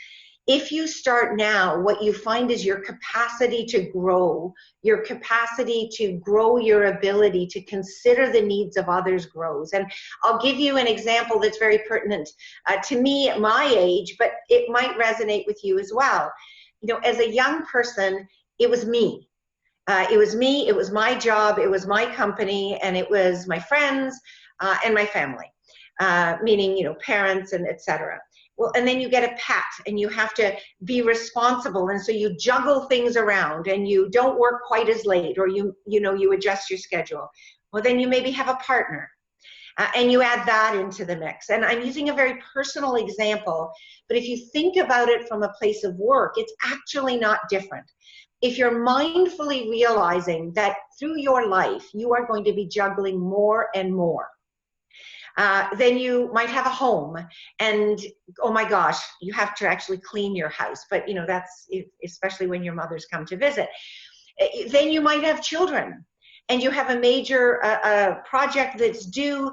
If you start now, what you find is your capacity to grow, your capacity to grow your ability to consider the needs of others grows. And I'll give you an example that's very pertinent to me at my age, but it might resonate with you as well. You know, as a young person, it was me. It was me, it was my job, it was my company, and it was my friends and my family. Meaning, you know, parents and etc. Well, and then you get a pet and you have to be responsible. And so you juggle things around and you don't work quite as late, or you adjust your schedule. Well, then you maybe have a partner and you add that into the mix. And I'm using a very personal example, but if you think about it from a place of work, it's actually not different. If you're mindfully realizing that through your life, you are going to be juggling more and more, then you might have a home and, oh my gosh, you have to actually clean your house. But, you know, that's especially when your mothers come to visit. Then you might have children and you have a major project that's due,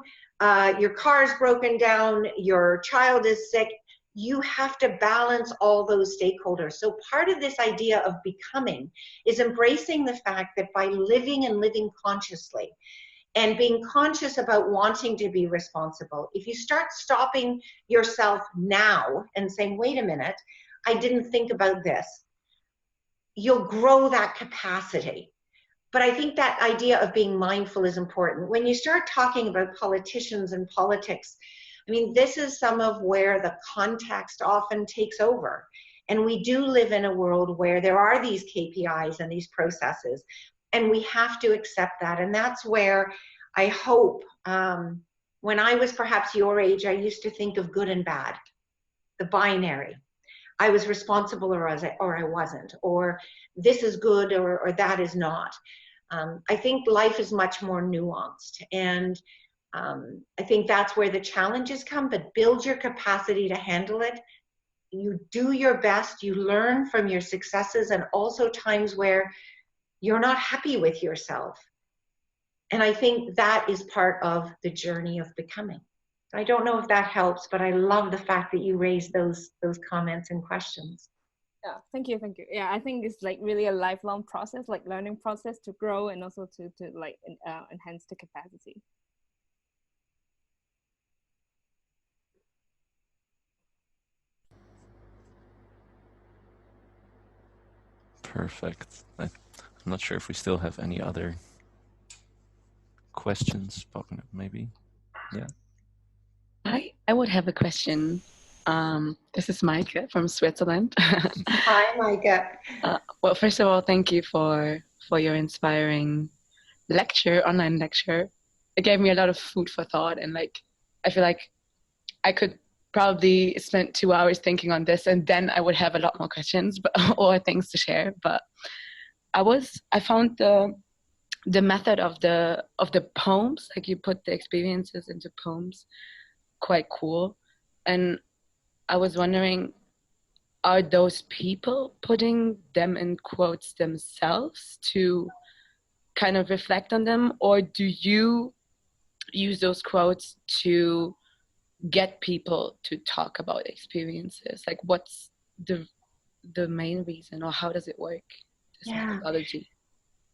your car's broken down, your child is sick. You have to balance all those stakeholders. So part of this idea of becoming is embracing the fact that by living and living consciously, and being conscious about wanting to be responsible, if you start stopping yourself now and saying, wait a minute, I didn't think about this, you'll grow that capacity. But I think that idea of being mindful is important. When you start talking about politicians and politics, I mean, this is some of where the context often takes over. And we do live in a world where there are these KPIs and these processes. And we have to accept that. And that's where I hope, when I was perhaps your age, I used to think of good and bad, the binary. I was responsible or I wasn't, or this is good or that is not. I think life is much more nuanced. And I think that's where the challenges come, but build your capacity to handle it. You do your best, you learn from your successes and also times where you're not happy with yourself. And I think that is part of the journey of becoming. I don't know if that helps, but I love the fact that you raised those comments and questions. Yeah, thank you. Yeah, I think it's like really a lifelong process, like learning process to grow and also to like enhance the capacity. Perfect. I'm not sure if we still have any other questions popping up, maybe. Yeah. I would have a question. This is Maike from Switzerland. Hi, Maike. Well, first of all, thank you for your inspiring online lecture. It gave me a lot of food for thought, and like I feel like I could probably spend 2 hours thinking on this, and then I would have a lot more questions or things to share. But I found the method of the poems, like you put the experiences into poems, quite cool. And I was wondering, are those people putting them in quotes themselves to kind of reflect on them, or do you use those quotes to get people to talk about experiences? Like, what's the main reason, or how does it work, this methodology?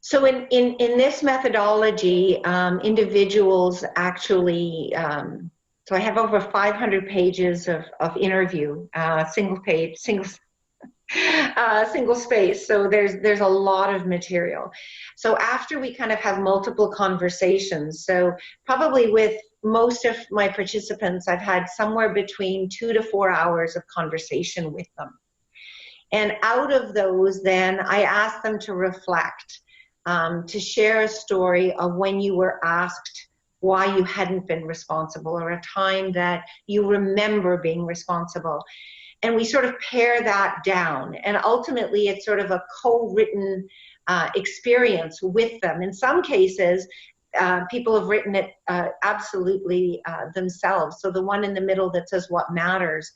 So in this methodology, individuals actually, so I have over 500 pages of interview, single space. So there's a lot of material. So after we kind of have multiple conversations, so probably with most of my participants, I've had somewhere between 2 to 4 hours of conversation with them. And out of those, then I ask them to reflect, to share a story of when you were asked why you hadn't been responsible, or a time that you remember being responsible. and we sort of pare that down. And ultimately, it's sort of a co-written experience with them. In some cases, people have written it absolutely themselves. So the one in the middle that says what matters,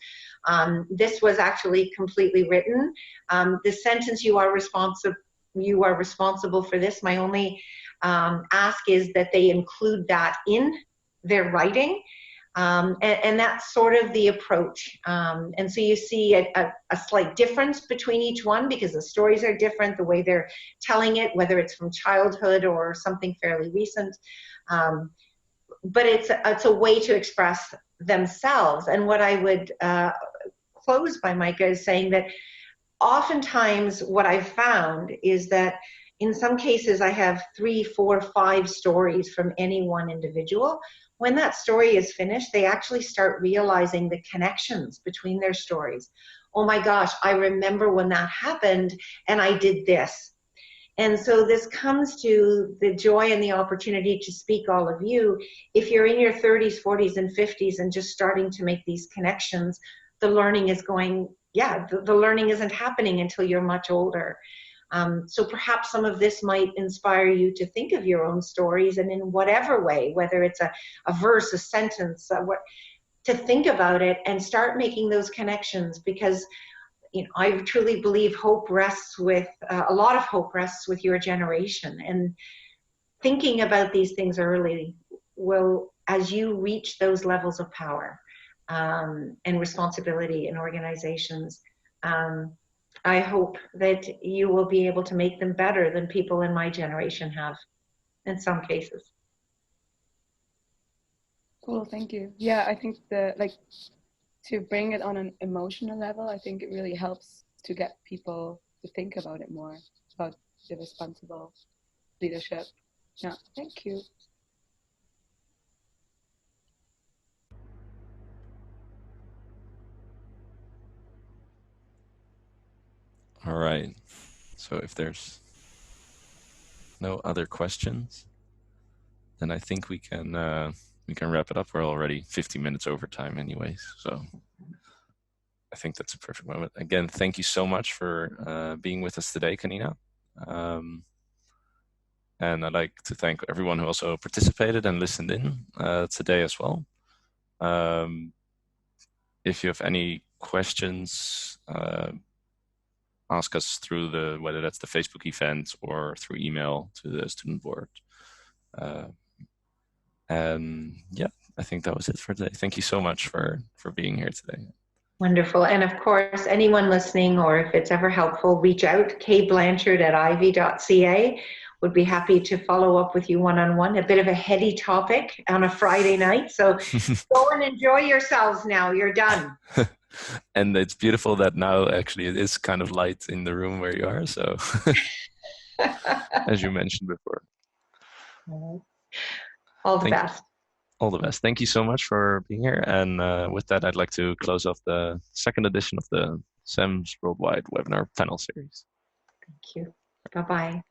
this was actually completely written. The sentence, you are responsible for this. My only ask is that they include that in their writing. And that's sort of the approach. And so you see a slight difference between each one because the stories are different, the way they're telling it, whether it's from childhood or something fairly recent. But it's a way to express themselves. And what I would close by, Micah, is saying that oftentimes what I've found is that in some cases I have 3, 4, 5 stories from any one individual. When that story is finished, they actually start realizing the connections between their stories. Oh my gosh, I remember when that happened and I did this. And so this comes to the joy and the opportunity to speak, all of you. If you're in your 30s, 40s, and 50s and just starting to make these connections, the learning is going, the learning isn't happening until you're much older. So perhaps some of this might inspire you to think of your own stories, and in whatever way, whether it's a verse, a sentence, to think about it and start making those connections, because I truly believe hope rests with, a lot of hope rests with your generation. And thinking about these things early will, as you reach those levels of power and responsibility in organizations, I hope that you will be able to make them better than people in my generation have in some cases. Cool, thank you. Yeah, I think to bring it on an emotional level, I think it really helps to get people to think about it more, about the responsible leadership. Yeah, thank you. All right. So if there's no other questions, then I think we can wrap it up. We're already 50 minutes over time anyways, so I think that's a perfect moment. Again, thank you so much for being with us today, Kanina. And I'd like to thank everyone who also participated and listened in today as well. If you have any questions, ask us through whether that's the Facebook event or through email to the student board. And yeah, I think that was it for today. Thank you so much for being here today. Wonderful. And of course, anyone listening, or if it's ever helpful, reach out, kblanchard@ivy.ca. Would be happy to follow up with you one-on-one. A bit of a heady topic on a Friday night. So go and enjoy yourselves now. You're done. And it's beautiful that now actually it is kind of light in the room where you are. So as you mentioned before. All the best. All the best. Thank you so much for being here. And with that, I'd like to close off the second edition of the CEMS Worldwide webinar panel series. Thank you. Bye-bye.